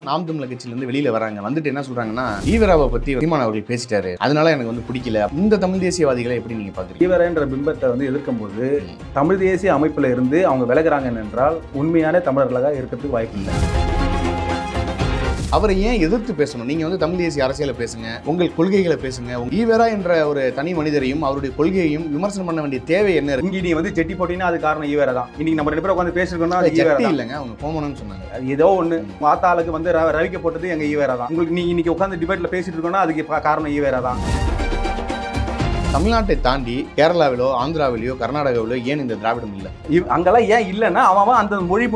நாம் தமிழர் கட்சியிலிருந்து வெளியில வராங்க. வந்துட்டு என்ன சொல்றாங்கன்னா, ஈவராவை பத்தி சீமான் அவர்கள் பேசிட்டாரு, அதனால எனக்கு பிடிக்கல. இந்த தமிழ் தேசியவாதிகளை எப்படி நீங்க பாக்குறீங்க? ஈவரன்ற பிம்பத்தை எதிர்க்கும் போது தமிழ் தேசிய அமைப்புல இருந்து அவங்க விலகுறாங்க என்றால் உண்மையான தமிழர்களாக இருக்கிறதுக்கு வாய்ப்பு இல்லை. அவரை ஏன் எதிர்த்து பேசணும்? நீங்க தமிழ் தேசிய அரசியலை பேசுங்க, உங்கள் கொள்கைகளை பேசுங்க. ஈவரா என்ற ஒரு தனி மனிதரையும் அவருடைய கொள்கையையும் விமர்சனம் பண்ண வேண்டிய தேவை என்ன இருக்கு? இங்க நீ ஜெட்டி போட்டீங்கன்னா அது காரணம் ஈவரா தான். இன்னைக்கு நம்ம ரெண்டு பேரும் உட்காந்து பேசிருக்கோம்னா அது ஜெட்டி இல்லைங்க, அவங்க கோமணம்னு சொன்னாங்க. ஏதோ ஒண்ணு வாத்தாளுக்கு ரவிக்க போட்டது எங்க ஈவரா தான். உங்களுக்கு நீ இன்னைக்கு உட்காந்து டிபேட்ல பேசிட்டு இருக்கோம்னா அதுக்கு காரணம் ஈவரா தான். தமிழ்நாட்டை தாண்டி கேரளாவிலோ ஆந்திராவிலோ கர்நாடகாவிலோ ஏன் இந்த திராவிடம் இல்லை? அங்கெல்லாம் ஏன் இல்லைன்னா அவன் அந்த மொழி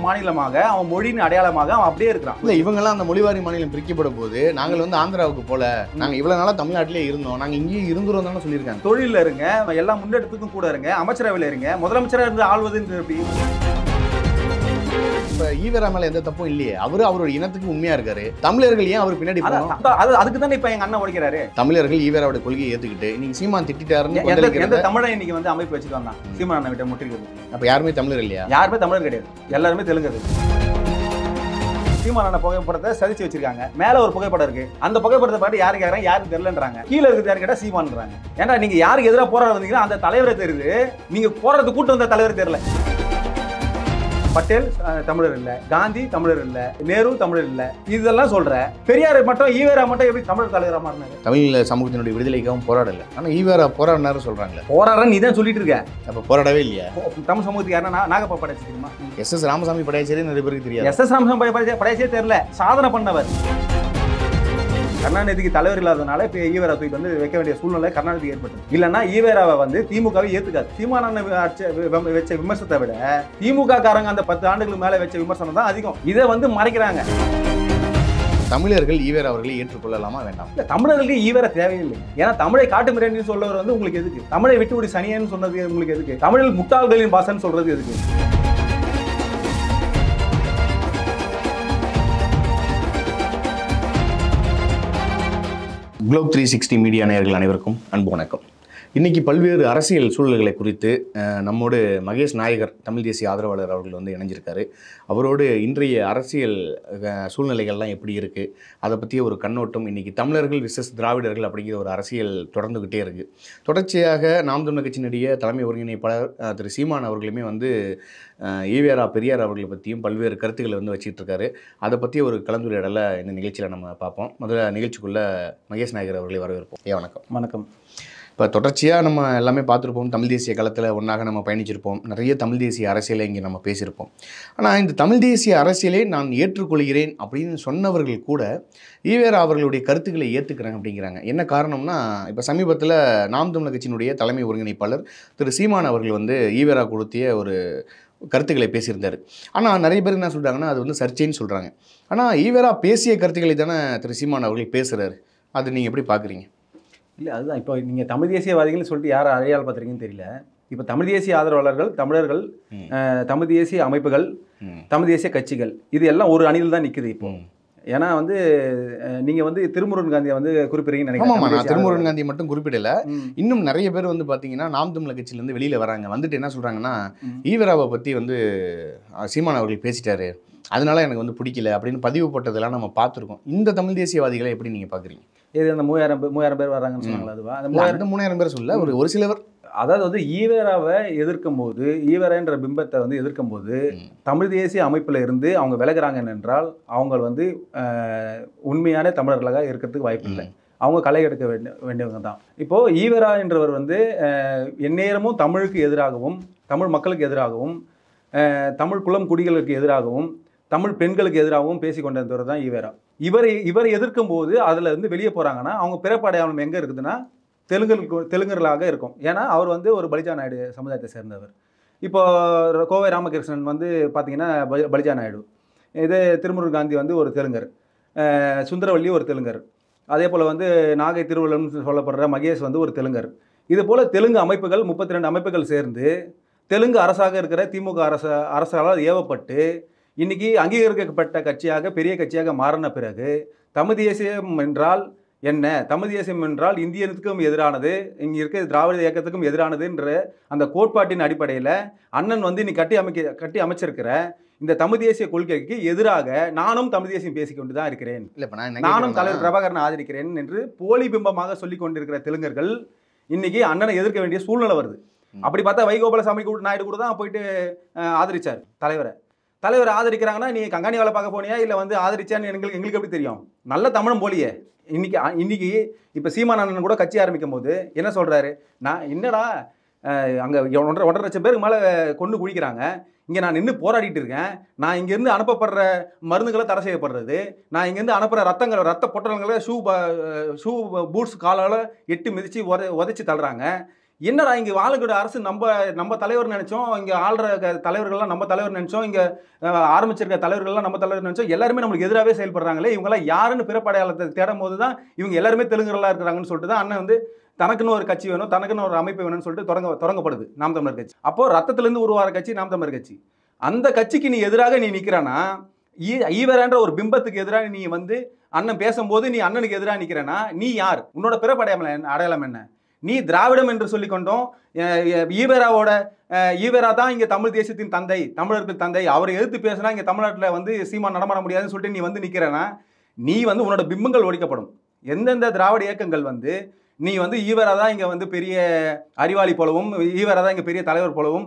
மாநிலமாக அவன் மொழியின் அடையாளமாக அவன் அப்படியே இருக்கிறான். இல்லை, இவங்கெல்லாம் அந்த மொழிவாரி மாநிலம் பிரிக்கப்படும் போது நாங்கள் ஆந்திராவுக்கு போல, நாங்கள் இவ்வளவு நாளா தமிழ்நாட்டிலே இருந்தோம், நாங்கள் இங்கேயும் இருந்துரும் தானே சொல்லியிருக்காங்க. தொழில இருங்க, எல்லா முன்னெடுத்துக்கும் கூட இருங்க, அமைச்சரவையில் இருங்க, முதலமைச்சராக இருந்து ஆள்வதுன்னு எப்படி? இப்ப ஈவரா மேல எந்த தப்பும் இல்லையே, அவரோட இனத்துக்கு உண்மையா இருக்காரு. தமிழர்கள் ஏன் அவர் பின்னாடி அதுக்கு தானே இப்ப எங்க அண்ணன் உடைக்கிறாரு. தமிழர்கள் ஈவராவோட கொள்கையை ஏத்துக்கிட்டு நீங்க சீமான் திட்டாருன்னு எந்த தமிழன் இன்னைக்கு அமைப்பு வச்சுட்டு வந்தான் சீமான் அண்ணன் விட்ட முற்றிக்கிறது. அப்ப யாருமே தமிழர் இல்லையா? யாருமே தமிழர் கிடையாது, எல்லாருமே தெலுங்கு. சீமான் அண்ணன் புகைப்படத்தை சதிச்சு வச்சிருக்காங்க. மேல ஒரு புகைப்படம் இருக்கு, அந்த புகைப்படத்தை பாட்டு யாருக்கு கேட்கறாங்க, யாருக்கு தெரியலன்றாங்க. கீழே இருக்குது யாரு கேட்டா சீமான்றாங்க. ஏன்னா நீங்க யாருக்கு எதிராக போராட வந்தீங்கன்னா அந்த தலைவரை தெரியுது, நீங்க போராடுறது கூட்டம் வந்த தலைவரை தெரியல. பட்டேல் தமிழர் இல்ல, காந்தி தமிழர் இல்ல, நேரு தமிழர் இல்ல, இதெல்லாம் சொல்ற. பெரியார் மட்டும் ஈவேரா மட்டும் எப்படி தமிழர் தலைவரா மாறினாரு? தமிழ் சமூகத்தினுடைய விடுதலைக்காகவும் போராடல, ஆனா ஈவேரா போராடினாரு சொல்றாங்க. போராடுற நீ தான் சொல்லிட்டு இருக்க, அப்ப போராடவே இல்லையா? தமிழ் சமூகத்துக்கு யாருன்னா நாகப்பா படைச்சு தெரியுமா? எஸ் ராமசாமி படையாச்சேரி நிறைய பேருக்கு தெரியாது. எஸ் ராமசாமி படையாச்சே தெரியல, சாதனை பண்ணவர். கருணாநிதிக்கு தலைவர் இல்லாதனால இப்ப ஈவேரா தூக்கி வைக்க வேண்டிய சூழ்நிலை கருணாநிதி ஏற்பட்டது. இல்லைன்னா ஈவேராவை திமுகவை ஏத்துக்காது. சீமானன் வச்ச விமர்சனத்தை விட திமுக காரங்க அந்த 10 ஆண்டுகளுக்கு மேல வச்ச விமர்சனம் தான் அதிகம். இதை மறைக்கிறாங்க. தமிழர்கள் ஈவேரா அவர்களை ஏற்றுக்கொள்ளலாமா வேண்டாம்? இல்ல, தமிழர்களுக்கு ஈவேரா தேவையில்லை. ஏன்னா தமிழை காட்டுமிரேன்னு சொல்லவர் உங்களுக்கு எதுக்கு? தமிழை விட்டு விடு சனியன்னு சொன்னது உங்களுக்கு எதுக்கு? தமிழில் முட்டாள்களின் பாசன்னு சொல்றது எதுக்கு? குளோப் 360 மீடியா நேயர்கள் அனைவருக்கும் அன்பு வணக்கம். இன்றைக்கி பல்வேறு அரசியல் சூழல்களை குறித்து நம்மோடு மகேஷ் நாயகர், தமிழ் தேசிய ஆதரவாளர் அவர்கள் இணைஞ்சிருக்காரு. அவரோடு இன்றைய அரசியல் சூழ்நிலைகள்லாம் எப்படி இருக்குது, அதை பற்றிய ஒரு கண்ணோட்டம். இன்றைக்கி தமிழர்கள் விசஸ் திராவிடர்கள் அப்படிங்கிற ஒரு அரசியல் தொடர்ந்துக்கிட்டே இருக்குது. தொடர்ச்சியாக நாம் தமிழர் கட்சியினுடைய தலைமை ஒருங்கிணைப்பாளர் திரு சீமான் அவர்களுமே ஈவேரா பெரியார் அவர்களை பற்றியும் பல்வேறு கருத்துக்களை வச்சுக்கிட்டு இருக்காரு. அதை பற்றிய ஒரு கலந்துரையாடலை இந்த நிகழ்ச்சியில் நம்ம பார்ப்போம். முதல்ல நிகழ்ச்சிக்குள்ளே மகேஷ் நாயகர் அவர்களை வரவேற்போம். வணக்கம். வணக்கம். இப்போ தொடர்ச்சியாக நம்ம எல்லாமே பார்த்துருப்போம். தமிழ் தேசிய களத்தில் ஒன்றாக நம்ம பயணிச்சிருப்போம். நிறைய தமிழ் தேசிய அரசியலை இங்கே நம்ம பேசியிருப்போம். ஆனால் இந்த தமிழ் தேசிய அரசியலை நான் ஏற்றுக்கொள்கிறேன் அப்படின்னு சொன்னவர்கள் கூட ஈவேரா அவர்களுடைய கருத்துக்களை ஏற்றுக்கிறாங்க அப்படிங்கிறாங்க. என்ன காரணம்னா, இப்போ சமீபத்தில் நாம் தமிழர் கட்சியினுடைய தலைமை ஒருங்கிணைப்பாளர் திரு சீமான் அவர்கள் ஈவேரா கொடுத்திய ஒரு கருத்துக்களை பேசியிருந்தார். ஆனால் நிறைய பேர் என்ன சொல்கிறாங்கன்னா, அது சர்ச்சைன்னு சொல்கிறாங்க. ஆனால் ஈவேரா பேசிய கருத்துக்களை தானே திரு சீமான் அவர்கள் பேசுகிறாரு. அது நீங்கள் எப்படி பார்க்குறீங்க? இல்லை, அதுதான். இப்போ நீங்கள் தமிழ் தேசியவாதிகள்னு சொல்லிட்டு யாரை அடையாளம் பார்த்துருக்கீங்கன்னு தெரியல. இப்போ தமிழ் தேசிய ஆதரவாளர்கள், தமிழர்கள், தமிழ் தேசிய அமைப்புகள், தமிழ் தேசிய கட்சிகள், இது எல்லாம் ஒரு அணியில் தான் நிற்குது இப்போ. ஏன்னா நீங்கள் திருமுருகன் காந்தியை குறிப்பிடுறீங்கன்னு நினைக்கிறேன். நான் திருமுருகன் காந்தியை மட்டும் குறிப்பிடல, இன்னும் நிறைய பேர் பார்த்தீங்கன்னா நாம் தமிழர் கட்சியிலேருந்து வெளியில் வராங்க. வந்துட்டு என்ன சொல்கிறாங்கன்னா, ஈவேராவை பற்றி சீமான் அவர்கள் பேசிட்டாரு, அதனால எனக்கு பிடிக்கல அப்படின்னு பதிவு போட்டதெல்லாம் நம்ம பார்த்துருக்கோம். இந்த தமிழ் தேசியவாதிகளை எப்படி நீங்கள் பார்க்குறீங்க? இது அந்த 3000 பேர் வராங்கன்னு சொன்னாங்களா? அதுவா? அந்த 3000 பேர் சொல்ல, ஒரு சிலவர். அதாவது ஈவேராவை எதிர்க்கும் போது, ஈவேரான்ற பிம்பத்தை எதிர்க்கும் போது தமிழ் தேசிய அமைப்புல இருந்து அவங்க விலகுறாங்க என்றால் அவங்க உண்மையான தமிழர்களாக இருக்கிறதுக்கு வாய்ப்பு இல்லை. அவங்க களை எடுக்க வேண்டியவங்க தான். இப்போ ஈவேரா என்றவர் எந்நேரமும் தமிழுக்கு எதிராகவும், தமிழ் மக்களுக்கு எதிராகவும், தமிழ் குலம் குடிகளுக்கு எதிராகவும், தமிழ் பெண்களுக்கு எதிராகவும் பேசிக்கொண்டிருந்தவர் தான் ஈவேரா. இவரை எதிர்க்கும் போது அதில் வெளியே போகிறாங்கன்னா அவங்க பிறப்பு அடையாளம் எங்கே இருக்குதுன்னா தெலுங்கர்களாக இருக்கும். ஏன்னா அவர் ஒரு பலிஜா நாயுடு சமுதாயத்தை சேர்ந்தவர். இப்போ கோவை ராமகிருஷ்ணன் பார்த்தீங்கன்னா பலிஜா நாயுடு. இதே திருமுருகன் காந்தி ஒரு தெலுங்கர், சுந்தரவல்லி ஒரு தெலுங்கர், அதே போல் நாகை திருவள்ளுவர்னு சொல்லப்படுற மகேஷ் ஒரு தெலுங்கர். இது போல் தெலுங்கு அமைப்புகள் 32 அமைப்புகள் சேர்ந்து தெலுங்கு அரசாக இருக்கிற திமுக அரசால் ஏவப்பட்டு இன்னைக்கு அங்கீகரிக்கப்பட்ட கட்சியாக, பெரிய கட்சியாக மாறின பிறகு தமிழ் தேசியம் என்றால் என்ன, தமிழ் தேசியம் என்றால் இந்தியத்துக்கும் எதிரானது, இங்கே இருக்க திராவிட இயக்கத்துக்கும் எதிரானதுன்ற அந்த கோட்பாட்டின் அடிப்படையில் அண்ணன் நீ கட்டி அமைச்சிருக்கிற இந்த தமிழ் தேசிய கொள்கைக்கு எதிராக நானும் தமிழ் தேசியம் பேசிக்கொண்டு தான் இருக்கிறேன், இல்ல இப்ப நான் நானும் தலைவர் பிரபாகரனை ஆதரிக்கிறேன் என்று போலி பிம்பமாக சொல்லிக் கொண்டிருக்கிற தெலுங்கர்கள் இன்னைக்கு அண்ணனை எதிர்க்க வேண்டிய சூழ்நிலை வருது. அப்படி பார்த்தா வைகோபாலசாமி நாயுடு கூட தான் போயிட்டு ஆதரிச்சார் தலைவரை ஆதரிக்கிறாங்கன்னா நீ கங்காணி வேலை பார்க்க போனியா இல்லை வந்து ஆதரிச்சான்னு எங்களுக்கு எப்படி தெரியும்? நல்ல தமிழம் போலியே. இன்னைக்கு இப்போ சீமானந்தன் கூட கட்சி ஆரம்பிக்கும் போது என்ன சொல்றாரு, நான் என்னடா அங்கே 1.5 லட்சம் பேருக்கு மேலே கொண்டு குடிக்கிறாங்க, இங்கே நான் நின்று போராடிட்டு இருக்கேன், நான் இங்கேருந்து அனுப்பப்படுற மருந்துகளை தடை செய்யப்படுறது, நான் இங்கேருந்து அனுப்புகிற ரத்த பொட்டலங்களை ஷூ பூட்ஸ் காலால் எட்டு மிதித்து உதைச்சி தள்ளுறாங்க, என்னடா இங்கே வாழக்கூடிய அரசு நம்ம தலைவர் நினைச்சோம், இங்கே ஆள்ற தலைவர்கள்லாம் நம்ம தலைவர் நினைச்சோம், இங்கே ஆரம்பிச்சிருக்க தலைவர்கள்லாம் நம்ம தலைவர் நினைச்சோம், எல்லாருமே நம்மளுக்கு எதிராகவே செயல்படுறாங்களே, இவங்கெல்லாம் யாருன்னு பிறப்படையாளத்தை தேடும் போது தான் இவங்க எல்லாருமே தெலுங்குகளா இருக்கிறாங்கன்னு சொல்லிட்டு தான் அண்ணன் வந்து தனக்குன்னு ஒரு கட்சி வேணும், தனக்குன்னு ஒரு அமைப்பு வேணும்னு சொல்லிட்டு தொடங்கப்படுது நாம் தமிழர் கட்சி. அப்போ ரத்தத்திலிருந்து உருவார கட்சி நாம் தமிழர் கட்சி. அந்த கட்சிக்கு நீ எதிராக நீ நிற்கிறானா, ஈவரான்ற ஒரு பிம்பத்துக்கு எதிராக நீ வந்து அண்ணன் பேசும்போது நீ அண்ணனுக்கு எதிராக நிற்கிறனா நீ யார்? உன்னோட அடையாளம் என்ன? நீ திராவிடம் என்று சொல்லிக்கொண்டோம் ஈவேரா தான் இங்கே தமிழ் தேசத்தின் தந்தை, தமிழர்கள் தந்தை, அவரை எதிர்த்து பேசினா இங்கே தமிழ்நாட்டில் வந்து சீமான் நடமாட முடியாதுன்னு சொல்லிட்டு நீ வந்து நிற்கிறனா நீ வந்து உன்னோட பிம்பங்கள் ஒழிக்கப்படும். எந்தெந்த திராவிட இயக்கங்கள் வந்து நீ வந்து ஈவேரா தான் இங்கே வந்து பெரிய அறிவாளி போலவும், ஈவேரா தான் இங்கே பெரிய தலைவர் போலவும்,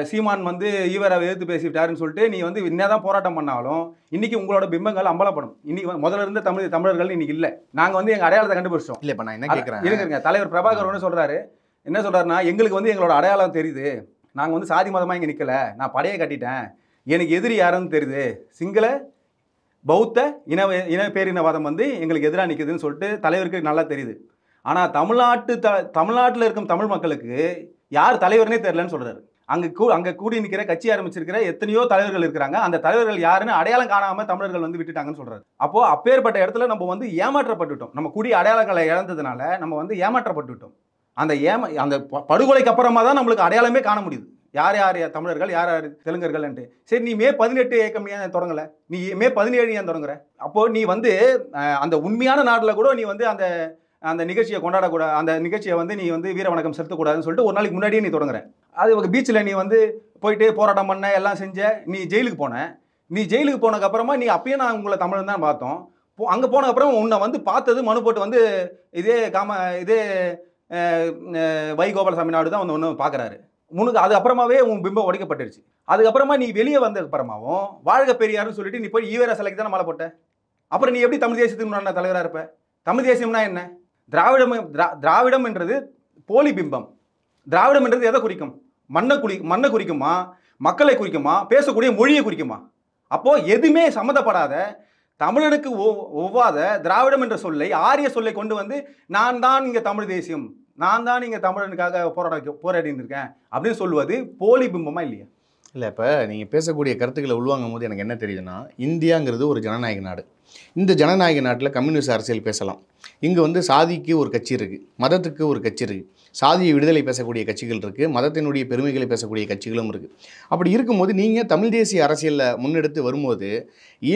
சீமான் வந்து ஈவேராவை எதிர்த்து பேசிவிட்டாருன்னு சொல்லிட்டு நீ வந்து என்னதான் போராட்டம் பண்ணாலும் இன்னைக்கு உங்களோட பிம்பங்கள் அம்பலப்படும். இன்னைக்கு முதல்ல இருந்த தமிழர்கள் இன்னைக்கு இல்லை. நாங்கள் வந்து எங்கள் அடையாளத்தை கண்டுபிடிச்சோம். இல்லை இப்போ நான் என்ன கேட்குறேன் இருக்குங்க, தலைவர் பிரபாகர் சொல்றாரு, என்ன சொல்றாருன்னா, எங்களுக்கு வந்து எங்களோட அடையாளம் தெரியுது, நாங்கள் வந்து சாதி மதமாக இங்கே நிற்கல, நான் படையை கட்டிட்டேன், எனக்கு எதிரி யாருன்னு தெரியுது, சிங்கள பௌத்த இன பேரினவாதம் வந்து எங்களுக்கு எதிராக நிற்குதுன்னு சொல்லிட்டு தலைவருக்கு நல்லா தெரியுது. ஆனால் தமிழ்நாட்டில் இருக்கும் தமிழ் மக்களுக்கு யார் தலைவர்னே தெரியலன்னு சொல்றாரு. அங்கே கூடி நிற்கிற கட்சி ஆரம்பிச்சிருக்கிற எத்தனையோ தலைவர்கள் இருக்கிறாங்க, அந்த தலைவர்கள் யாருன்னு அடையாளம் காணாமல் தமிழர்கள் வந்து விட்டுட்டாங்கன்னு சொல்றாரு. அப்போ அப்பேற்பட்ட இடத்துல நம்ம வந்து ஏமாற்றப்பட்டுட்டோம். நம்ம கூடிய அடையாளங்களை இழந்ததுனால நம்ம வந்து ஏமாற்றப்பட்டுவிட்டோம். அந்த படுகொலைக்கு அப்புறமா தான் நம்மளுக்கு அடையாளமே காண முடியுது, யார் தமிழர்கள், யார் தெலுங்கர்கள். சரி, நீ மே 18 இயக்கம் ஏன் தொடங்கலை? நீ மே 17 ஏன் தொடங்குற? அப்போ நீ வந்து அந்த உண்மையான நாட்டில் கூட நீ வந்து அந்த நிகழ்ச்சியை கொண்டாடக்கூடாது, அந்த நிகழ்ச்சியை வந்து நீ வந்து வீர வணக்கம் செலுத்தக்கூடாதுன்னு சொல்லிட்டு ஒரு நாளைக்கு முன்னாடியே நீ தொடங்குற. அது பீச்சில் நீ வந்து போயிட்டு போராட்டம் பண்ண, எல்லாம் செஞ்ச, நீ ஜெயிலுக்கு போன. நீ ஜெயிலுக்கு போனதுக்கப்புறமா நீ அப்பயே நான் உங்களை தமிழன் தான் பார்த்தோம். அங்கே போனதுக்கப்புறம் உன்னை வந்து பார்த்தது மனு போட்டு வந்து இதே வைகோபாலசாமி நாயுடு தான் வந்து ஒன்று பார்க்குறாரு. உனக்கு அது அப்புறமாவே உன் பிம்பம் உடைக்கப்பட்டுருச்சு. அதுக்கப்புறமா நீ வெளியே வந்ததுக்கு அப்புறமாவும் வாழ்க பெரியார்னு சொல்லிட்டு நீ போய் ஈவேரா சிலைக்கு தானே மாலை போட்ட. அப்புறம் நீ எப்படி தமிழ் தேசியத்துக்கு முன்னாடி தலைவராக இருப்ப? தமிழ் தேசியம்னா என்ன? திராவிடம் என்றது போலி பிம்பம். திராவிடம் என்றது எதை குறிக்கும்? மண்ணை குறிக்குமா, மக்களை குறிக்குமா, பேசக்கூடிய மொழியை குறிக்குமா? அப்போ எதுவுமே சம்மந்தப்படாத தமிழனுக்கு ஒவ்வாத திராவிடம் என்ற சொல்லை, ஆரிய சொல்லை கொண்டு வந்து நான் தான் இங்கே தமிழ் தேசியம், நான் தான் இங்கே தமிழனுக்காக போராடிட்டு இருக்கேன் அப்படின்னு சொல்லுவது போலி பிம்பமா இல்லையா? இல்லை, இப்போ நீங்கள் பேசக்கூடிய கருத்துக்களை உள்வாங்கும் போது எனக்கு என்ன தெரியுதுன்னா, இந்தியாங்கிறது ஒரு ஜனநாயக நாடு. இந்த ஜனநாயக நாட்டில் கம்யூனிஸ்ட் அரசியல் பேசலாம். இங்கே வந்து சாதிக்கு ஒரு கட்சி இருக்குது, மதத்துக்கு ஒரு கட்சி இருக்குது, சாதிய விடுதலை பேசக்கூடிய கட்சிகள் இருக்குது, மதத்தினுடைய பெருமைகளை பேசக்கூடிய கட்சிகளும் இருக்குது. அப்படி இருக்கும்போது நீங்கள் தமிழ் தேசிய அரசியலில் முன்னெடுத்து வரும்போது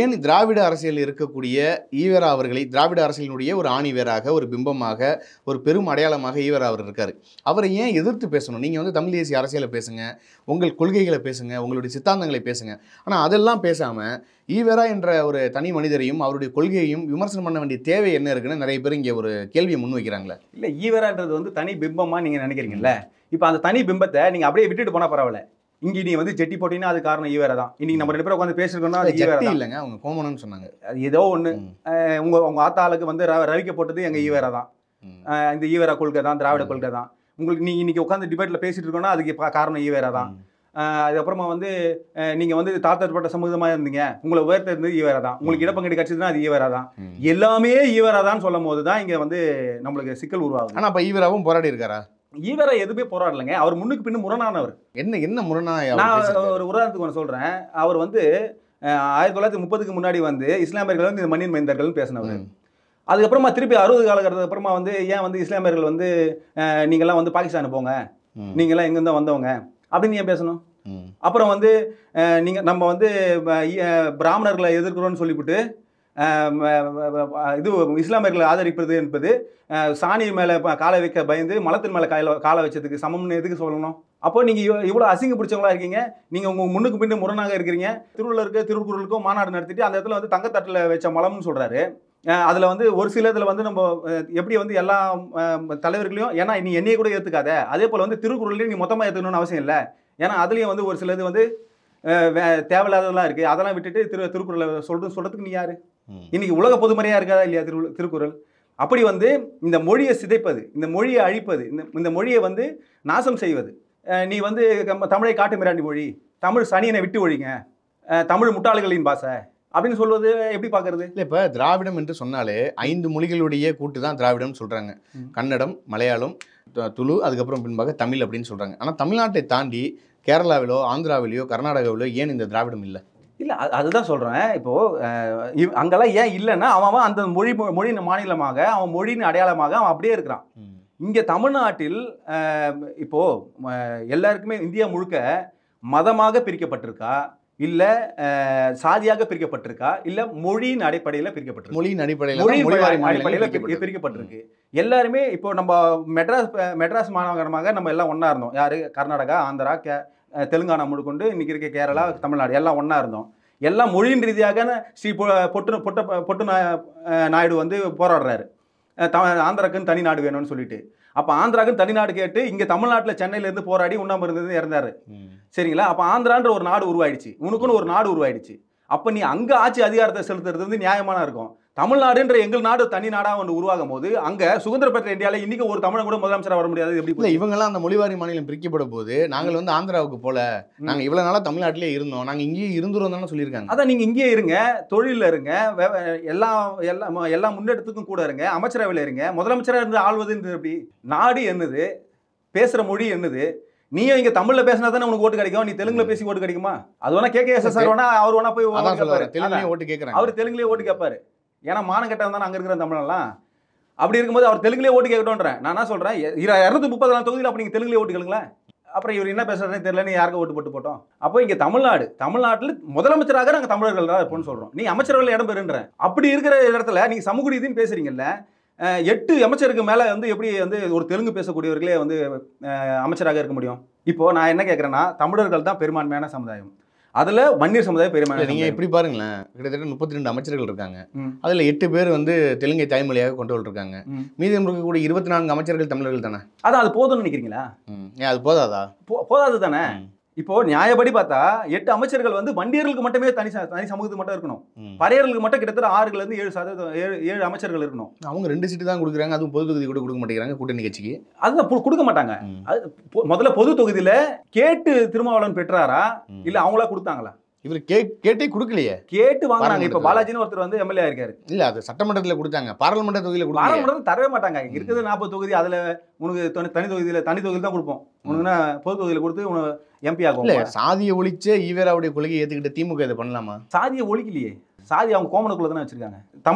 ஏன் திராவிட அரசியல் இருக்கக்கூடிய ஈவேரா அவர்களை, திராவிட அரசியலினுடைய ஒரு ஆணிவேராக, ஒரு பிம்பமாக, ஒரு பெரும் அடையாளமாக ஈவேரா அவர் இருக்கார், அவரை ஏன் எதிர்த்து பேசணும்? நீங்கள் வந்து தமிழ் தேசிய அரசியலை பேசுங்க, உங்கள் கொள்கைகளை பேசுங்க, உங்களுடைய சித்தாந்தங்களை பேசுங்க. ஆனால் அதெல்லாம் பேசாமல் ஈவேரா என்ற ஒரு தனி மனிதரையும் அவருடைய கொள்கையையும் விமர்சனம் பண்ண வேண்டிய தேவை என்ன இருக்குன்னு நிறைய பேர் இங்கே ஒரு கேள்வியை முன்வைக்கிறாங்களே. இல்லை, ஈவேரான்றது வந்து தனி பிம்பமாக நீங்கள் நினைக்கிறீங்கல்ல, இப்போ அந்த தனி பிம்பத்தை நீங்கள் அப்படியே விட்டுட்டு போனால் பரவாயில்ல. இங்கே நீ வந்து ஜெட்டி போட்டினா அது காரணம் ஈவேரா தான். இன்னைக்கு நம்ம 2 பேரும் உட்காந்து பேசிருக்கோம்னா அது ஈவேரா இல்லைங்க, அவங்க கோமனன்னு சொன்னாங்க. அது ஏதோ ஒன்று, உங்கள் ஆத்தாளுக்கு வந்து ரவிக்க போட்டது எங்கள் ஈவேரா தான். இந்த ஈவேரா கொள்கை தான், திராவிட கொள்கை தான். உங்களுக்கு நீங்கள் இன்றைக்கி உட்காந்து டிபேட்டில் பேசிட்டு இருக்கோன்னா அதுக்கு காரணம் ஈவேரா தான். அதுக்கப்புறமா வந்து நீங்கள் வந்து தாழ்த்தப்பட்ட சமூகமாக இருந்தீங்க, உங்களை உயர்த்த இருந்தது ஈவேரா தான். உங்களுக்கு இடப்பங்கடி கிடச்சதுன்னா அது ஈவேரா தான். எல்லாமே ஈவேரா தான் சொல்லும் போது தான் இங்கே வந்து நம்மளுக்கு சிக்கல் உருவாகும். ஆனால் இப்போ ஈவேராவும் போராடி இருக்காரா? ஈவேரா எதுவுமே போராடலைங்க. அவர் முன்னுக்கு பின்னு முரணானவர். என்ன முரணா? நான் ஒரு உதாரணத்துக்கு ஒன்று சொல்கிறேன். அவர் வந்து 1930க்கு முன்னாடி வந்து இஸ்லாமியர்கள் வந்து இந்த மண்ணின் மைந்தர்கள்னு பேசினவர். அதுக்கப்புறமா திருப்பி 60 காலகட்டத்துக்கு அப்புறமா வந்து ஏன் வந்து இஸ்லாமியர்கள் வந்து நீங்கள்லாம் வந்து பாகிஸ்தானுக்கு போங்க, நீங்கள்லாம் எங்கேருந்தா வந்தவங்க அப்படின்னு ஏன் பேசணும்? அப்புறம் வந்து நம்ம வந்து பிராமணர்களை எதிர்க்கிறோன்னு சொல்லிவிட்டு இது இஸ்லாமியர்களை ஆதரிப்பது என்பது சாணி மேலே காலை வைக்க பயந்து மலத்தின் மேலே காலை வச்சதுக்கு சமம்னு எதுக்கு சொல்லணும்? அப்போ நீங்கள் இவ்வளோ அசிங்க பிடிச்சவங்களா இருக்கீங்க, நீங்கள் உங்கள் முன்னுக்கு பின்னு முரணாக இருக்கிறீங்க. திருவள்ளுவருக்கு திருக்குறளுக்கும் மாநாடு நடத்திட்டு அந்த இடத்துல வந்து தங்கத்தட்டில் வச்ச மலம்னு சொல்கிறாரு. அதில் வந்து ஒரு சில இதில் வந்து நம்ம எப்படி வந்து எல்லா தலைவர்களையும், ஏன்னா நீ என்னையை கூட ஏற்றுக்காத, அதே போல் வந்து திருக்குறளையும் நீ மொத்தமாக ஏற்றுக்கணும்னு அவசியம் இல்லை. ஏன்னா அதுலேயும் வந்து ஒரு சிலது வந்து தேவையில்லாததெல்லாம் இருக்குது. அதெல்லாம் விட்டுட்டு திருக்குறளை சொல்கிறதுக்கு நீ யார்? இன்னைக்கு உலக பொதுமறையாக இருக்காதா இல்லையா திருக்குறள்? அப்படி வந்து இந்த மொழியை சிதைப்பது, இந்த மொழியை அழிப்பது, இந்த மொழியை வந்து நாசம் செய்வது, நீ வந்து தமிழை காட்டு மிராண்டி மொழி, தமிழ் சனியனை விட்டு ஒழிங்க, தமிழ் முட்டாள்களின் பாஷை அப்படின்னு சொல்வது எப்படி பார்க்கறது? இல்லை, இப்போ திராவிடம் என்று சொன்னாலே 5 மொழிகளுடைய கூட்டு தான் திராவிடம்னு சொல்கிறாங்க. கன்னடம், மலையாளம், துளு, அதுக்கப்புறம் பின்பாக தமிழ் அப்படின்னு சொல்கிறாங்க. ஆனால் தமிழ்நாட்டை தாண்டி கேரளாவிலோ ஆந்திராவிலையோ கர்நாடகாவிலோ ஏன் இந்த திராவிடம் இல்லை? இல்லை, அதுதான் சொல்கிறேன். இப்போது அங்கெல்லாம் ஏன் இல்லைன்னா அவன் அந்த மொழியின் மாநிலமாக, அவன் மொழியின் அடையாளமாக அவன் அப்படியே இருக்கிறான். இங்கே தமிழ்நாட்டில் இப்போது எல்லாருக்குமே இந்தியா முழுக்க மதமாக பிரிக்கப்பட்டிருக்கா, இல்லை சாதியாக பிரிக்கப்பட்டிருக்கா, இல்லை மொழியின் அடிப்படையில் பிரிக்கப்பட்டிருக்கு? மொழியின் அடிப்படையில் பிரிக்கப்பட்டிருக்கு. எல்லாருமே இப்போ நம்ம மெட்ராஸ் மாநகரமாக நம்ம எல்லாம் ஒன்றா இருந்தோம். யார்? கர்நாடகா, ஆந்திரா, தெலுங்கானா முழுக்கொண்டு இன்னைக்கு இருக்க கேரளா, தமிழ்நாடு எல்லாம் ஒன்றா இருந்தோம். எல்லாம் மொழியின் ரீதியாக ஸ்ரீ பொட்டு நாயுடு வந்து போராடுறாரு, ஆந்திராக்குன்னு தனி நாடு வேணும்னு சொல்லிட்டு. அப்போ ஆந்திராக்குன்னு தனி நாடு கேட்டு இங்கே தமிழ்நாட்டில் சென்னையிலேருந்து போராடி உண்ணாம இருந்தது இறந்தாரு. சரிங்களா? அப்போ ஆந்திரான்ற ஒரு நாடு உருவாயிடுச்சு, உனக்குன்னு ஒரு நாடு உருவாயிடுச்சு. அப்போ நீ அங்கே ஆட்சி அதிகாரத்தை செலுத்துறது வந்து நியாயமான இருக்கும். தமிழ்நாடுன்ற எங்கள் நாடு தனி நாடாக ஒன்று உருவாகும் போது அங்கே சுதந்திர பெற்ற இந்தியாவில் இன்னைக்கு ஒரு தமிழன் கூட முதலமைச்சராக வர முடியாது. எப்படி? இல்லை, இவங்கெல்லாம் அந்த மொழிவாரி மாநிலம் பிரிக்கப்பட போது நாங்கள் வந்து ஆந்திராவுக்கு போல, நாங்கள் இவ்வளோ நாளாக தமிழ்நாட்டிலே இருந்தோம், நாங்கள் இங்கேயே இருந்துரும் தானே சொல்லியிருக்காங்க. அதான், நீங்கள் இங்கேயே இருங்க, தொழிலில் இருங்க, எல்லா முன்னெடுத்துக்கும் கூட இருங்க, அமைச்சரவையில் இருங்க. முதலமைச்சராக இருந்து ஆள்வதுன்றது எப்படி? நாடு என்னது, பேசுகிற மொழி என்னது? நீயும் இங்க தமிழ்ல பேசினா தானே உனக்கு ஓட்டு கிடைக்கும். நீ தெலுங்குல பேசி ஓட்டு கிடைக்குமா? அது வேணா KKSSR வேணா அவர் வேணா போய் தெலுங்குலயே ஓட்டு கேட்கறாங்க. அவர் தெலுங்குலயே ஓட்டு கேட்பாரு. ஏன்னா மானம் கெட்டவன் தானே அங்க இருக்கிற தமிழெல்லாம். அப்படி இருக்கும்போது அவர் தெலுங்குலயே ஓட்டு கேட்கட்டும்ன்றேன். நான் என்ன சொல்றேன், 234 தொகுதியில் அப்ப நீங்க தெலுங்குலயே ஓட்டு கேளுங்களேன். அப்புறம் இவர் என்ன பேசுறதுன்னு தெரியல, யாருக்கு ஓட்டு போட்டோம். அப்போ இங்க தமிழ்நாட்டில் முதலமைச்சராக நாங்கள் தமிழர்கள் தான் இருப்போம்னு சொல்றோம். நீ அமைச்சரவையில் இடம் பெறுன்ற அப்படி இருக்கிற இடத்துல நீங்க சமூக நீதினு பேசுறீங்கல்ல. 8 அமைச்சருக்கு மேலே வந்து எப்படி வந்து ஒரு தெலுங்கு பேசக்கூடியவர்களே வந்து அமைச்சராக இருக்க முடியும்? இப்போ நான் என்ன கேட்குறேன்னா, தமிழர்கள் தான் பெரும்பான்மையான சமுதாயம், அதில் வன்னியர் சமுதாயம் பெரும்பான்மை. நீங்கள் எப்படி பாருங்களேன், கிட்டத்தட்ட 32 அமைச்சர்கள் இருக்காங்க. அதில் 8 பேர் வந்து தெலுங்கை தாய்மொழியாக கொண்டு இருக்காங்க. மீதி இருக்கக்கூடிய 24 அமைச்சர்கள் தமிழர்கள் தானே. அதான் அது போதும்னு நினைக்கிறீங்களா? ஏன் அது போதாதா? போதாது தானே. இப்போ நியாயப்படி பார்த்தா 8 அமைச்சர்கள் வந்து வண்டியர்களுக்கு மட்டுமே தனி சமூகத்துக்கு மட்டும் இருக்கணும். பறையர்களுக்கு மட்டும் கிட்டத்தட்ட 6% அமைச்சர்கள் இருக்கணும். அவங்க 2 சீட்டு தான் கொடுக்குறாங்க, அதுவும் பொது தொகுதி கூட கொடுக்க மாட்டேங்கிறாங்க கூட்டணி கட்சிக்கு. அதுதான் கொடுக்க மாட்டாங்க. முதல்ல பொது தொகுதியில கேட்டு திருமாவளவன் பெற்றாரா இல்ல அவங்களா கொடுத்தாங்களா? இவர் கேட்டே கொடுக்கலையே, கேட்டு வாங்கினாங்க. இப்ப பாலாஜின்னு ஒருத்தர் வந்து எம்எல்ஏ இருக்காரு. இல்ல, அது சட்டமன்றத்தில் கொடுத்தாங்க, பாராளுமன்ற தொகுதியில கொடுத்தாங்க. பாராளுமன்றத்தில் தரவே மாட்டாங்க. இருக்குது 40 தொகுதி, அதுல உனக்கு தனி தொகுதியில் தான் கொடுப்போம். உனக்குன்னா பொது தொகுதியில் கொடுத்து உனக்கு எம்பி ஆகும். இல்ல, சாதியை ஒழிச்சு ஈவேராவுடைய கொள்கையை ஏத்துக்கிட்ட திமுக இதை பண்ணலாமா? சாதியை ஒழிக்கலையே, சாதி அவங்க கோமனுக்குள்ள தானே வச்சிருக்காங்க.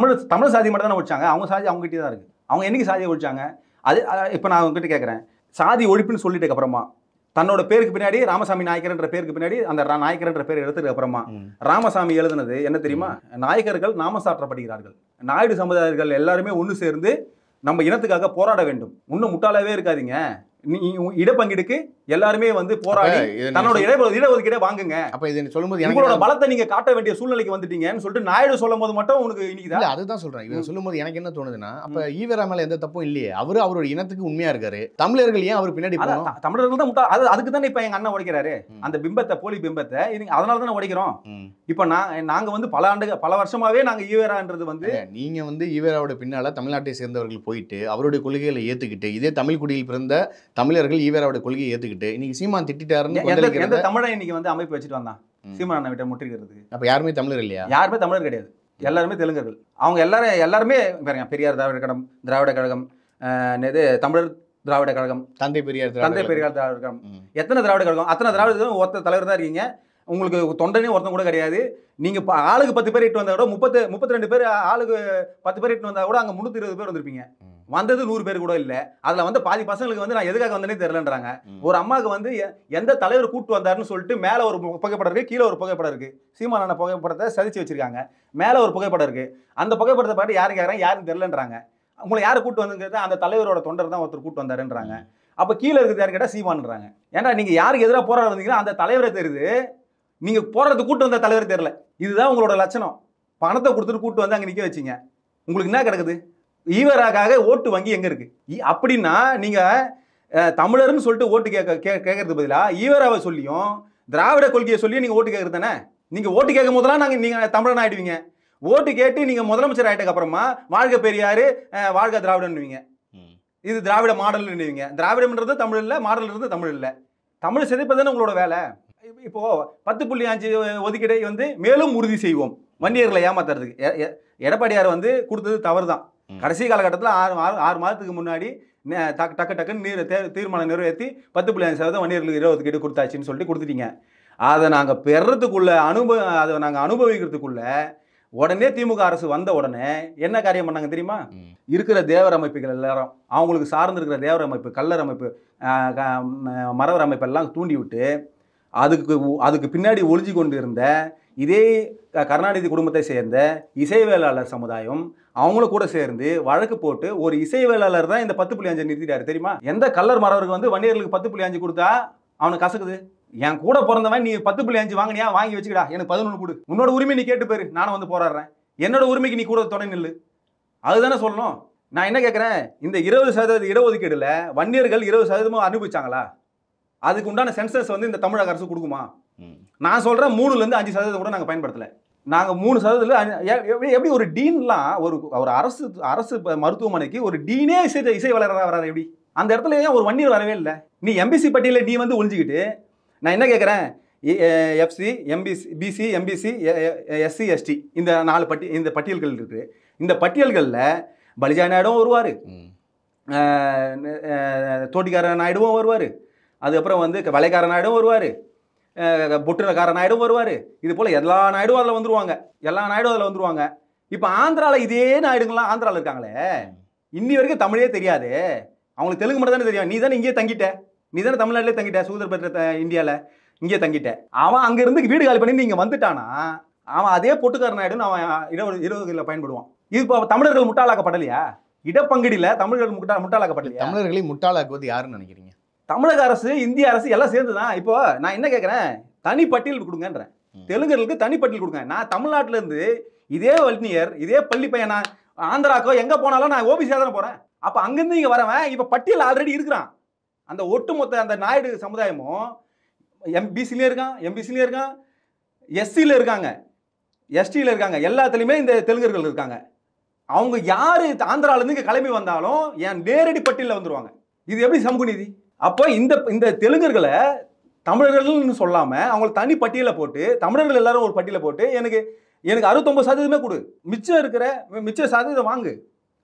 தமிழ் சாதி மட்டும் தானே ஒழிச்சாங்க. அவங்க சாதி அவங்க கிட்டே தான் இருக்கு. அவங்க என்னைக்கு சாதியை ஒழிச்சாங்க? அது இப்ப நான் உங்ககிட்ட கேட்கறேன், சாதி ஒழிப்புன்னு சொல்லிட்டு அப்புறமா தன்னோட பேருக்கு பின்னாடி ராமசாமி நாயக்கர்ன்ற பேருக்கு பின்னாடி அந்த நாயக்கர்ன்ற பேர் எடுத்ததுக்கு அப்புறமா ராமசாமி எழுதுனது என்ன தெரியுமா? நாயக்கர்கள் நாமசாற்றப்படுகிறார்கள், நாயுடு சமுதாயர்கள் எல்லாருமே ஒன்று சேர்ந்து நம்ம இனத்துக்காக போராட வேண்டும். இன்னும் முட்டாளாவே இருக்காதீங்க, இடப்பங்கீடுக்கு எல்லாருமே வந்து போராடி தன்னோட இடஒதுக்கீடை வாங்குங்க. அப்ப இது சொல்லும்போது உங்களோட பலத்தை நீங்க காட்ட வேண்டிய சூழ்நிலைக்கு வந்துட்டீங்கன்னு சொல்லிட்டு நாயுடு சொல்லும் போது மட்டும் உனக்கு இன்னைக்கு இல்ல, அதுதான் சொல்றேன். இவன் சொல்லும்போது எனக்கு என்ன தோணுதுன்னா, அப்ப ஈவேரா மேல எந்த தப்பும் இல்லையே, அவரோட இனத்துக்கு உண்மையா இருக்காரு. தமிழர்கள் ஏன் அவர் பின்னாடி போகணும்? தமிழர்கள் தான் முட்டா. அதுக்கு தானே இப்ப எங்க அண்ணன் உடைக்கிறாரு அந்த பிம்பத்தை, போலி பிம்பத்தை. அதனால தானே உடைக்கிறோம். இப்ப நாங்க வந்து பல வருஷமாவே நாங்க ஈவேரான்றது வந்து, நீங்க வந்து ஈவேராவோட பின்னால தமிழ்நாட்டை சேர்ந்தவர்கள் போயிட்டு அவருடைய கொள்கைகளை ஏத்துக்கிட்டு, இதே தமிழ் குடியில் பிறந்த தமிழர்கள் ஈவேராவோட கொள்கையை ஏத்துக்கிட்டு இன்னைக்கு சீமான் திட்டாருன்னு எந்த தமிழன் இன்னைக்கு வந்து அமைப்பு வச்சுட்டு வந்தான் சீமான் விட்ட முற்றிக்கிறதுக்கு? அப்ப யாருமே தமிழர் இல்லையா? யாருமே தமிழர் கிடையாது, எல்லாருமே தெலுங்கர்கள். அவங்க எல்லாருமே பெரியார் திராவிட கழகம், தமிழர் திராவிட கழகம், தந்தை பெரியார் திராவிட கழகம். எத்தனை திராவிட கழகம்? அத்தனை திராவிட ஒருத்தர் தலைவர் தான் இருக்கீங்க. உங்களுக்கு தொண்டனே ஒருத்தன் கூட கிடையாது. நீங்க ஆளுக்கு 10 பேர் இட்டு வந்தா கூட 32 பேர், ஆளுக்கு 10 பேர் இட்டு வந்தா கூட அங்க 320 பேர் வந்திருப்பீங்க. வந்தது 100 பேர் கூட இல்லை. அதில் வந்து பாதி பசங்களுக்கு வந்து நான் எதுக்காக வந்தேனே தெரியலன்றாங்க. ஒரு அம்மாவுக்கு வந்து எந்த தலைவர் கூட்டு வந்தாருன்னு சொல்லிட்டு மேலே ஒரு புகைப்படம் இருக்குது, கீழே ஒரு புகைப்படம் இருக்குது. சீமானான புகைப்படத்தை சதிச்சு வச்சிருக்காங்க. மேலே ஒரு புகைப்படம் இருக்குது. அந்த புகைப்படத்தை பார்த்து யாரும் கேட்குறாங்க, யாரும் தெரியலன்றாங்க. உங்களை யார் கூட்டு வந்துங்கிறது அந்த தலைவரோட தொண்டர் தான் ஒருத்தர் கூட்டு வந்தாருன்றாங்க. அப்போ கீழே இருக்குது யாரும் கேட்டால் சீமான்றாங்க. ஏன்னா நீங்கள் யாருக்கு எதிராக போராட வந்தீங்கன்னா அந்த தலைவரை தெரியுது, நீங்கள் போராட்டத்தை கூட்டு வந்த தலைவரை தெரியல. இதுதான் உங்களோட லட்சணம். பணத்தை கொடுத்துட்டு கூட்டு வந்து அங்கே நிற்க வச்சிங்க. உங்களுக்கு என்ன கிடக்குது? ஈவராக்காக ஓட்டு வங்கி எங்கே இருக்குது? அப்படின்னா நீங்கள் தமிழர்னு சொல்லிட்டு ஓட்டு கேட்கறது பதிலாக ஈவராவை சொல்லியும் திராவிட கொள்கையை சொல்லியும் நீங்கள் ஓட்டு கேட்குறது தானே. நீங்கள் ஓட்டு கேட்கும் போதெல்லாம் நீங்கள் தமிழன் ஆகிடுவீங்க. ஓட்டு கேட்டு நீங்கள் முதலமைச்சர் ஆகிட்டக்கு அப்புறமா வாழ்க பெரியார், வாழ்க திராவிடன்னுவீங்க. இது திராவிட மாடல்னுவீங்க. திராவிடம்ன்றது தமிழ் இல்லை, மாடல்ன்றது தமிழ் இல்லை. தமிழ் சிதைப்பது தானே உங்களோட வேலை. இப்போ 10.5 ஒதுக்கீடை வந்து மேலும் உறுதி செய்வோம் வன்னியர்களை ஏமாத்துறதுக்கு. எடப்பாடியார் வந்து கொடுத்தது தவறு தான். கடைசி காலகட்டத்தில் 6 மாதத்துக்கு முன்னாடி டக்குன்னு தீர்மானம் நிறைவேற்றி 10.5% வன்னியர்களுக்கு 20 ஒதுக்கீடு கொடுத்தாச்சுன்னு சொல்லிட்டு கொடுத்துட்டீங்க. அதை நாங்கள் பெறதுக்குள்ள அதை நாங்கள் அனுபவிக்கிறதுக்குள்ள உடனே திமுக அரசு வந்த உடனே என்ன காரியம் பண்ணாங்க தெரியுமா? இருக்கிற தேவர் அமைப்புகள் எல்லாரும் அவங்களுக்கு சார்ந்து இருக்கிற தேவர் அமைப்பு, கல்லர் அமைப்பு, மறவர் அமைப்பு எல்லாம் தூண்டி விட்டு அதுக்கு பின்னாடி ஒளிஞ்சு கொண்டு இருந்த இதே கருணாநிதி குடும்பத்தை சேர்ந்த இசைவேளாளர் சமுதாயம் அவங்களும் கூட சேர்ந்து வழக்கு போட்டு ஒரு இசைவேளாளர் தான் இந்த 10.5 நிறுத்திட்டாரு தெரியுமா? எந்த கல்லர் மறவருக்கு வந்து வன்னியர்களுக்கு 10.5 கொடுத்தா அவனுக்கு கசக்குது? என் கூட பிறந்தவன் நீ 10.5 வாங்கினியா, வாங்கி வச்சுக்கிடா, எனக்கு 11 கொடு, உன்னோட உரிமை நீ கேட்டு போயிரு, நானும் வந்து போராடுறேன், என்னோட உரிமைக்கு நீ கூட துணை நில்லு, அதுதானே சொல்லணும். நான் என்ன கேட்குறேன், இந்த 20% இடஒதுக்கீடுல வன்னியர்கள் 20% அனுபவிச்சாங்களா? அதுக்கு உண்டான சென்சஸ் வந்து இந்த தமிழக அரசு கொடுக்குமா? நான் சொல்கிறேன் 3லேருந்து 5% கூட நாங்கள் பயன்படுத்தலை. நாங்கள் 3% எப்படி ஒரு டீன்லாம் ஒரு அரசு மருத்துவமனைக்கு ஒரு டீனே இசை வளராக வராது எப்படி? அந்த இடத்துல ஏன் ஒரு வன்னியர் வரவே இல்லை? நீ எம்பிசி பட்டியலில் நீ வந்து ஒழிஞ்சிக்கிட்டு நான் என்ன கேட்குறேன், FC, BC, MBC, SC, ST இந்த 4 இந்த பட்டியல்கள் இருக்குது. இந்த பட்டியல்களில் பலிஜா நாயுடும் வருவார், தோட்டிக்கார நாயுடுவும் வருவார், அதுக்கப்புறம் வந்து வலைக்கார நாயுடும் வருவார், பொட்டுக்கார நாயுடும் வருவார். இது போல் எல்லா நாயுடும் அதில் வந்துருவாங்க. இப்போ ஆந்திராவில் இதே நாயுடுங்களாம் ஆந்திராவில் இருக்காங்களே, இன்னி வரைக்கும் தமிழே தெரியாது. அவங்களுக்கு தெலுங்கு மட்டும் தானே தெரியும். நீ தானே இங்கேயே தங்கிட்ட, நீ தானே தமிழ்நாட்டிலே தங்கிட்ட, சுதந்திர பெற்ற இந்தியாவில் இங்கேயே தங்கிட்ட. அவன் அங்கேருந்து வீடு காலி பண்ணி நீங்கள் வந்துட்டானா அவன் அதே பொட்டுக்கார நாயுடுன்னு அவன் 20 பயன்படுவான். இது இப்போ தமிழர்கள் முட்டாளாக்கப்படலையா? இடப்பங்கடியில் தமிழர்கள் முட்டாளாக்கப்படலையா? தமிழர்களை முட்டாளாக்குவது யாருன்னு நினைக்கிறீங்க? தமிழக அரசு, இந்திய அரசு எல்லாம் சேர்ந்து தான். இப்போ நான் என்ன கேட்குறேன், தனி பட்டியல் கொடுங்கன்றேன். தெலுங்கர்களுக்கு தனி பட்டியல் கொடுங்க. நான் தமிழ்நாட்டிலேருந்து இதே வல்னியர், இதே பள்ளி பையன், நான் ஆந்திராக்கோ எங்கே போனாலும் நான் ஓபிசியாக தானே போகிறேன். அப்போ அங்கேருந்து இங்கே வரவன் இப்போ பட்டியல் ஆல்ரெடி இருக்கிறான். அந்த ஒட்டுமொத்த அந்த நாயுடு சமுதாயமும் எம்பிசிலையும் இருக்கான், எம்பிசிலையும் இருக்கான், எஸ்சியில் இருக்காங்க, எஸ்டியில் இருக்காங்க, எல்லாத்துலேயுமே இந்த தெலுங்கர்கள் இருக்காங்க. அவங்க யார் ஆந்திராவிலேருந்து இங்கே கிளம்பி வந்தாலும் என் நேரடி பட்டியலில் வந்துடுவாங்க. இது எப்படி சமூக நீதி? அப்போ இந்த தெலுங்கர்களை தமிழர்கள்னு சொல்லாமல் அவங்களை தனி பட்டியலை போட்டு, தமிழர்கள் எல்லாரும் ஒரு பட்டியலை போட்டு எனக்கு 69% கொடு, மிச்ச சதவீதம் வாங்கு,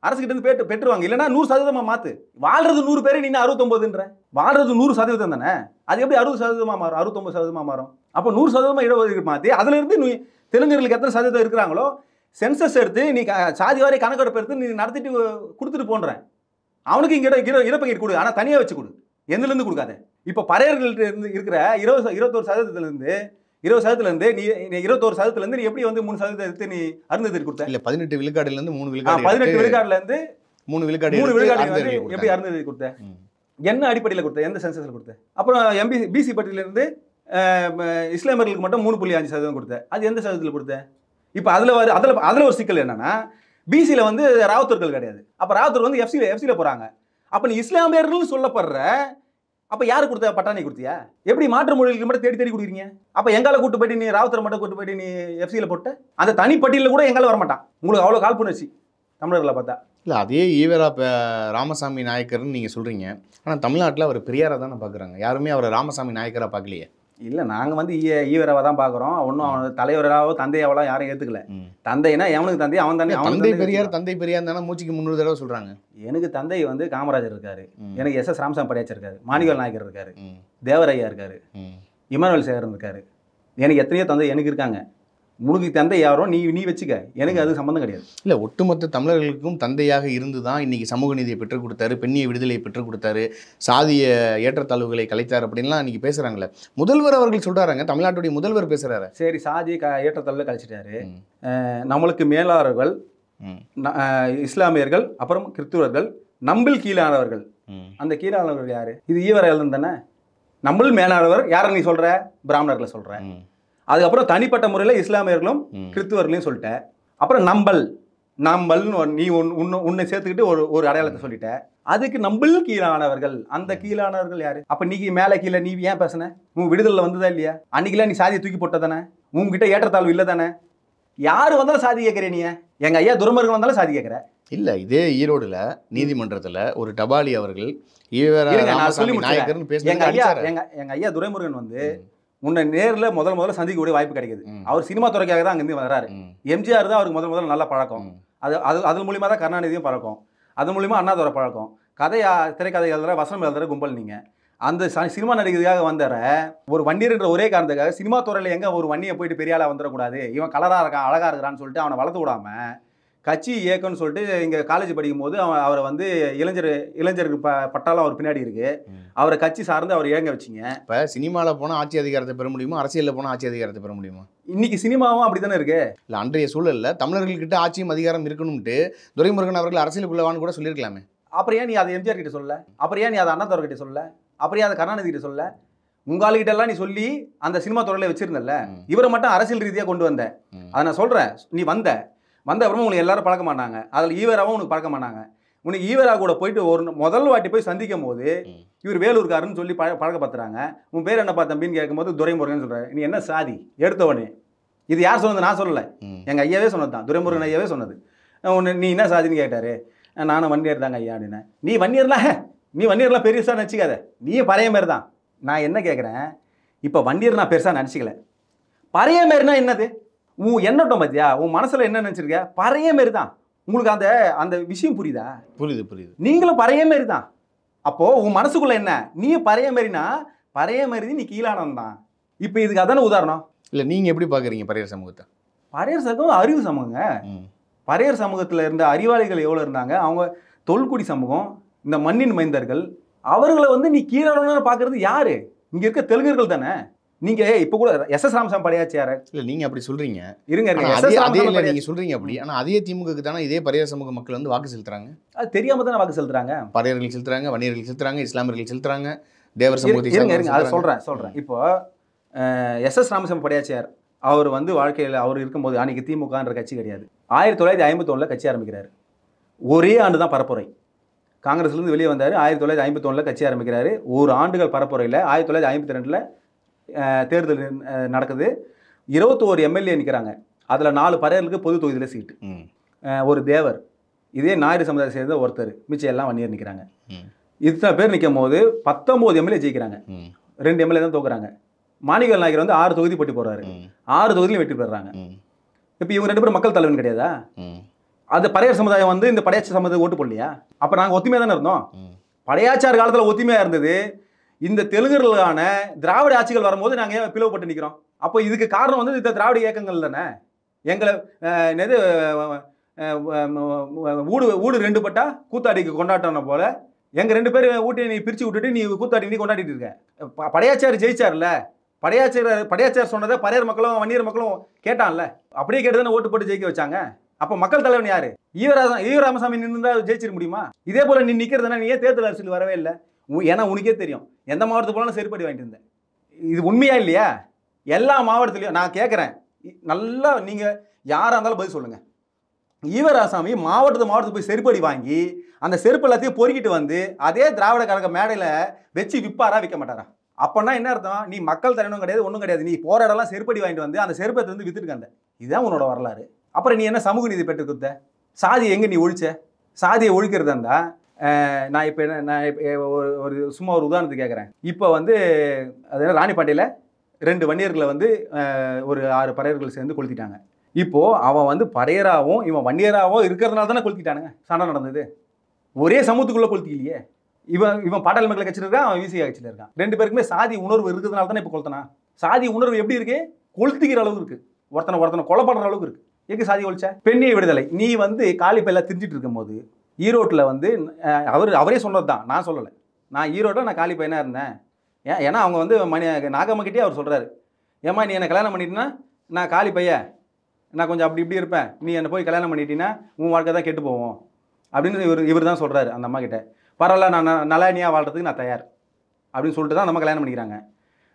அரசுகிட்ட இருந்து பெற்றுவாங்க, இல்லைன்னா 100% மாற்று. வாழ்றது 100 பேர், நீ 69ன்ற வாழ்றது 100% தானே. அது எப்படி 60% மாறும், 69% மாறும்? அப்போ 100% இடஒதுக்கீடு மாற்றி அதுல இருந்து நீ தெலுங்கர்களுக்கு எத்தனை சதவீதம் இருக்கிறாங்களோ சென்சஸ் எடுத்து நீ சாதி வாரி கணக்கெடுப்பு எடுத்து நீ நடத்திட்டு கொடுத்துட்டு போன்றேன். அவனுக்கு இங்கே இடப்பங்கீடு கொடு, ஆனால் தனியாக வச்சு கொடு, எதுலேருந்து கொடுக்காத. இப்போ பறையர்கள்ட்ட இருந்து இருக்கிற 21%, நீ 21% நீ எப்படி வந்து 3% எடுத்து நீ அருந்ததிற்கு கொடுத்த? இல்லை 18 விழுக்காடுலேருந்து 3 விழுக்காடு, 18 விழுக்காடுலேருந்து 3 விழுக்காடு எப்படி அருந்ததிற்கு கொடுத்த? என்ன அடிப்படையில் கொடுத்த? எந்த சென்சஸில் கொடுத்த? அப்புறம் பிசி பட்டியலிருந்து இஸ்லாமியர்களுக்கு மட்டும் 3.5% கொடுத்த. அது எந்த சதவீதத்தில் கொடுத்த? இப்போ அதில் ஒரு சிக்கல் என்னன்னா, பிசியில் வந்து ராவுத்தர்கள் கிடையாது. அப்போ ராவுத்தர் வந்து எஃப்சியில் போகிறாங்க. அப்போ நீ இஸ்லாமியர்கள்னு சொல்லப்படுற, அப்போ யாரு கொடுத்த? பட்டாணி கொடுத்தியா? எப்படி மாற்று மொழிகளுக்கு மட்டும் தேடி கொடுக்குறீங்க? அப்போ எங்கால கூட்டு போயிட்டு நீ ராவுத்தர் மட்டும் கூட்டு போயிட்டு நீ எஃப்சியில் போட்ட? அந்த தனிப்பட்டியலில் கூட எங்கால வரமாட்டான். உங்களுக்கு அவ்வளோ காழ்ப்புணர்ச்சி தமிழர்களை பார்த்தா. இல்லை அதே ஈவேரா ராமசாமி நாயக்கர்னு நீங்கள் சொல்கிறீங்க, ஆனால் தமிழ்நாட்டில் அவர் பெரியாரை தானே பார்க்குறாங்க. யாருமே அவரை ராமசாமி நாயக்கராக பார்க்கலையே. இல்லை, நாங்கள் வந்து ஈவேராவை தான் பார்க்குறோம். ஒன்றும் அவன் தலைவராவோ தந்தையாவெல்லாம் யாரும் ஏற்றுக்கல. தந்தைனா எவனுக்கு தந்தை? அவன் தானே. தந்தை பெரியார் தானே மூச்சுக்கு 300 தடவை சொல்கிறாங்க. எனக்கு தந்தை வந்து காமராஜர் இருக்காரு, எனக்கு எஸ் ராமசாமி படையாச்சர் இருக்காரு, மாணிக்கவேல் நாயக்கர் இருக்காரு, தேவரையா இருக்காரு, இமானுவேல் சேகரன் இருக்காரு. எனக்கு எத்தனையோ தந்தை எனக்கு இருக்காங்க. உனக்கு தந்தை யாரோ நீ நீ வச்சுக்க, எனக்கு அது சம்மந்தம் கிடையாது. இல்லை, ஒட்டுமொத்த தமிழர்களுக்கும் தந்தையாக இருந்து தான் இன்னைக்கு சமூக நீதியை பெற்றுக் கொடுத்தாரு, பெண்ணிய விடுதலையை பெற்றுக் கொடுத்தாரு, சாதிய ஏற்றத்தாழ்வுகளை கலைத்தார் அப்படின்லாம் இன்னைக்கு பேசுகிறாங்களே. முதல்வர் அவர்கள் சொல்கிறாங்க, தமிழ்நாட்டுடைய முதல்வர் பேசுகிறாரு. சரி, சாதிய ஏற்றத்தாழ்வில் கழிச்சிட்டாரு. நம்மளுக்கு மேலாளர்கள் இஸ்லாமியர்கள், அப்புறம் கிறிஸ்துவர்கள், நம்பில் கீழானவர்கள். அந்த கீழானவர்கள் யாரு? இது ஈவரால் தானே. நம்பில் மேலானவர் யாரை நீ சொல்ற? பிராமணர்களை சொல்ற. அதுக்கப்புறம் தனிப்பட்ட முறையில் இஸ்லாமியர்களும் கிறிஸ்துவர்களையும் சொல்லிட்ட. அப்புறம் நம்பல்னு நீ உன்னை சேர்த்துக்கிட்டு ஒரு அடையாளத்தை சொல்லிட்ட. அதுக்கு நம்பில் கீழானவர்கள், அந்த கீழானவர்கள் யாரு? அப்ப நீ மேலே கீழே நீ ஏன் பேசுன? உன் விடுதலை வந்ததா இல்லையா? அன்னைக்கெல்லாம் நீ சாதியை தூக்கி போட்டதானே? உங்ககிட்ட ஏற்றத்தாழ்வு இல்லை தானே? யாரு வந்தாலும் சாதி கேட்குற நீ? எங்க ஐயா துரைமுருகன் வந்தாலும் சாதி கேட்குற. இல்ல, இதே ஈரோடுல நீதிமன்றத்துல ஒரு டபாலி அவர்கள் எங்க ஐயா துரைமுருகன் வந்து உன்னை நேரில் முதல்ல சந்திக்கக்கூடிய வாய்ப்பு கிடைக்குது. அவர் சினிமா துறைக்காக தான் அங்கிருந்து வர்றாரு. எம்ஜிஆர் தான் அவருக்கு முதல்ல நல்ல பழக்கம். அது மூலியமா தான் கருணாநிதியும் பழக்கம். அது மூலியமா அண்ணாதுரை பழக்கம். திரைக்கதை எழுதுற, வசனம் எழுதுற கும்பல் நீங்க. அந்த சினிமா நடிகருக்காக வந்தார ஒரு வன்னியர்ன்ற ஒரே காரணத்துக்காக சினிமா துறையில் எங்க ஒரு வன்னியை போயிட்டு பெரிய ஆளா வந்துடக்கூடாது, இவன் கலரா இருக்கான் அழகா இருக்கிறான்னு சொல்லிட்டு அவனை வளர்த்து விடாம கட்சி இயக்கம்னு சொல்லிட்டு இங்கே காலேஜ் படிக்கும் போது அவரை வந்து இளைஞருக்கு பட்டாலும் அவர் பின்னாடி இருக்கு, அவரை கட்சி சார்ந்து அவர் இயங்க வச்சிங்க. இப்போ சினிமாவில் போனால் ஆட்சி அதிகாரத்தை பெற முடியுமா, அரசியலில் போனால் ஆட்சி அதிகாரத்தை பெற முடியுமா? இன்னைக்கு சினிமாவும் அப்படி தானே இருக்கு. இல்லை, அன்றைய சூழலில் தமிழர்கள்கிட்ட ஆட்சியும் அதிகாரம் இருக்கணும்ட்டு துரைமுருகன் அவர்கள் அரசியலுக்குள்ளவான்னு கூட சொல்லியிருக்கலாமே. அப்புறம் ஏன் நீ அதை எம்ஜிஆர் கிட்ட சொல்லல? அப்புறம் ஏன் நீ அதை அண்ணாதுரை கிட்ட சொல்லல? அப்புறம் ஏன் அதை கருணாநிதி கிட்ட சொல்லல? உங்கள்கிட்ட எல்லாம் நீ சொல்லி அந்த சினிமா துறையில வச்சிருந்தல, இவரை மட்டும் அரசியல் ரீதியாக கொண்டு வந்த. அதை நான் சொல்றேன். நீ வந்த அப்புறமா உங்களுக்கு எல்லாரும் பழக்க மாட்டாங்க. அதில் ஈவராவும் உனக்கு பழக்க மாட்டாங்க. உனக்கு ஈவரா கூட போயிட்டு ஒரு முதல் வாட்டி போய் சந்திக்கும் போது இவர் வேலூர்காரன்னு சொல்லி பழக்கப்படுத்துறாங்க. உன் பேர் என்னப்பா தம்பின்னு கேட்கும்போது துரைமுருகன் சொல்றாரு. நீ என்ன சாதி எடுத்தவனே? இது யார் சொன்னது? நான் சொல்லலை, எங்க ஐயாவே சொன்னது தான், துரைமுருகன் ஐயாவே சொன்னது. நீ என்ன சாதின்னு கேட்டாரு. நானும் வன்னியர் தாங்க ஐயா அப்படின்னா. நீ வன்னியர்லாம் பெருசாக நினச்சிக்காத, நீ பழைய மாரி தான். நான் என்ன கேட்குறேன், இப்போ வன்னியர் நான் பெருசாக நினச்சிக்கல, பழைய மாரினா என்னது? உன் எண்ணட்டம் பார்த்தியா? உன் மனசில் என்ன நினச்சிருக்க? பழைய மாரி தான். உங்களுக்கு அந்த விஷயம் புரியுதா? புரியுது. நீங்களும் பழைய மாரி தான். அப்போது உன் மனசுக்குள்ள என்ன? நீ பழைய மாரினா பழைய மாரி நீ கீழானவன் தான். இப்போ இதுக்கு அதான உதாரணம். இல்லை, நீங்கள் எப்படி பார்க்குறீங்க பறையர் சமூகத்தை? பறையர் சமூகம் அறிவு சமூகங்க. பறையர் சமூகத்தில் இருந்த அறிவாளிகள் எவ்வளோ இருந்தாங்க. அவங்க தொல்குடி சமூகம், இந்த மண்ணின் மைந்தர்கள், அவர்களை வந்து நீ கீழானவன்னு பார்க்கறது யாரு? இங்கே இருக்க தெலுங்கர்கள் தானே. நீங்க இப்போ கூட எஸ்.எஸ். ராமசாமி படையாச்சியார இல்லை, நீங்க அப்படி சொல்றீங்க. இருங்க, நீங்க சொல்றீங்க அப்படி. ஆனால் அதே திமுகக்கு தானே இதே பறையர் சமூக மக்கள் வந்து வாக்கு செலுத்துறாங்க. அது தெரியாம தானே வாக்கு செலுத்துறாங்க. பறையர்கள் செலுத்துறாங்க, வன்னியர்கள் செலுத்துறாங்க, இஸ்லாமியர்கள் செலுத்துறாங்க, தேவர் சமூகத்தை. அதை சொல்றேன். இப்போ எஸ்.எஸ். ராமசாமி படையாச்சியார் அவர் வந்து வாழ்க்கையில் அவர் இருக்கும்போது அன்னைக்கு திமுகன்ற கட்சி கிடையாது. 1951 கட்சி ஆரம்பிக்கிறாரு. ஒரே ஆண்டு தான் பரப்புரை. காங்கிரஸ்லேருந்து வெளியே வந்தார். 1951 கட்சி ஆரம்பிக்கிறாரு. ஒரு ஆண்டுகள் பரப்புரையில் 1952 தேர்தல் நடக்குது. 21 எம்எல்ஏ நிற்கிறாங்க. அதில் 4 பறையர்களுக்கு பொது தொகுதியில் சீட்டு, ஒரு தேவர், இதே நாயுடு சமுதாயத்தை சேர்ந்த ஒருத்தர், மிச்சம் எல்லாம் வன்னியர் நிற்கிறாங்க. இத்தனை பேர் நிற்கும் போது 19 எம்எல்ஏ ஜெயிக்கிறாங்க. 2 எம்எல்ஏ தான் தோக்குறாங்க. மாணிக்கவேல் நாயக்கர் வந்து 6 தொகுதி போட்டி போடுறாரு. 6 தொகுதியிலும் வெற்றி பெறுறாங்க. இப்போ இவங்க 2 பேரும் மக்கள் தலைவன் கிடையாதா? அது பறையர் சமுதாயம் வந்து இந்த படையாச்சி சமுதாயம் ஓட்டு போடலையா? அப்போ நாங்கள் ஒத்துமையாக தானே இருந்தோம். படையாச்சார் காலத்தில் ஒத்துமையாக இருந்தது. இந்த தெலுங்கர்களான திராவிட ஆட்சிகள் வரும்போது நாங்கள் ஏன் பிளவுபட்டு நிற்கிறோம்? அப்போ இதுக்கு காரணம் வந்து இந்த திராவிட இயக்கங்கள் தானே. எங்களை என்னது ஊடு 2 பட்டா கூத்தாடிக்கு கொண்டாட்டம் போல எங்கள் 2 பேர் ஊட்டி நீ பிரித்து விட்டுட்டு நீ கூத்தாடி நீ கொண்டாடிட்டு இருக்க. படையாச்சார் ஜெயிச்சார்ல, படையாச்சார் சொன்னதை பறையர் மக்களும் வன்னியர் மக்களும் கேட்டான்ல, அப்படியே கேட்டு தானே ஓட்டு போட்டு ஜெயிக்க வச்சாங்க. அப்போ மக்கள் தலைவன் யாரு? ஈவராமசாமி நின்று ஜெயிச்சிட முடியுமா? இதே போல நீ நிற்கிறதுனா நீ ஏன் தேர்தல் அரசியல் வரவே இல்லை? ஏன்னா உனக்கே தெரியும் எந்த மாவட்டத்துக்கு போனாலும் செருப்படி வாங்கிட்டு இருந்தேன். இது உண்மையா இல்லையா? எல்லா மாவட்டத்துலையும் நான் கேட்குறேன், நல்லா நீங்கள் யாராக இருந்தாலும் பதில் சொல்லுங்கள். ஈவராசாமி மாவட்டத்துக்கு போய் செருப்படி வாங்கி அந்த செருப்பு எல்லாத்தையும் பொறுக்கிட்டு வந்து அதே திராவிட கழக மேடையில் வச்சு விற்பாரா, விற்க மாட்டாரா? அப்போனா என்ன அர்த்தம்? நீ மக்கள் தரணும் கிடையாது, ஒன்றும் கிடையாது. நீ போகிற இடம்லாம் செருப்படி வாங்கிட்டு வந்து அந்த செருப்பத்தை வந்து விற்றுட்டு. இதுதான் உன்னோட வரலாறு. அப்புறம் நீ என்ன சமூக நீதி பெற்று கொடுத்த? சாதியை எங்கே நீ ஒழிச்ச? சாதியை ஒழிக்கிறதா இருந்தா நான் ஒரு சும்மா ஒரு உதாரணத்துக்கு கேட்குறேன். இப்போ வந்து அது ராணிப்பாட்டையில் 2 வன்னியர்களை வந்து ஒரு 6 பறையர்கள் சேர்ந்து கொளுத்திட்டாங்க. இப்போது அவன் வந்து பறையராகவும் இவன் வன்னியராகவும் இருக்கிறதுனால தானே கொளுத்திட்டானுங்க. சண்டை நடந்தது. ஒரே சமூகத்துக்குள்ளே கொளுத்திக்கலையே. இவன் பாட்டாளி மக்களை கட்சியில் இருக்கான், அவன் விசிகா கட்சியில் இருக்கான். 2 பேருக்குமே சாதி உணர்வு இருக்கிறதுனால தானே இப்போ கொளுத்தனா. சாதி உணர்வு எப்படி இருக்கு? கொளுத்திக்கிற அளவு இருக்குது. ஒருத்தனை கொலை பண்ணுற அளவுக்கு இருக்குது. எங்கே சாதி ஒழிச்ச? பெண்ணிய விடுதலை. நீ வந்து காலிப்பையில் திரிஞ்சிட்டு இருக்கும்போது ஈரோட்டில் வந்து அவரே சொன்னது தான், நான் சொல்லலை. நான் ஈரோட்டில் நான் காலிப்பையனாக இருந்தேன். ஏன்னா அவங்க வந்து நாகம்மக்கிட்டே அவர் சொல்கிறாரு, ஏம்மா நீ என்னை கல்யாணம் பண்ணிட்டீங்கன்னா நான் காலிப்பைய, நான் கொஞ்சம் அப்படி இப்படி இருப்பேன், நீ என்னை போய் கல்யாணம் பண்ணிட்டீங்கன்னா உன் வாழ்க்கை தான் கெட்டு போவோம் அப்படின்னு இவர் தான் சொல்கிறாரு அந்த அம்மா கிட்ட. பரவாயில்ல, நான் நலாயனியாக வாழ்றதுக்கு நான் தயார் அப்படின்னு சொல்லிட்டு தான் நம்ம கல்யாணம் பண்ணிக்கிறாங்க.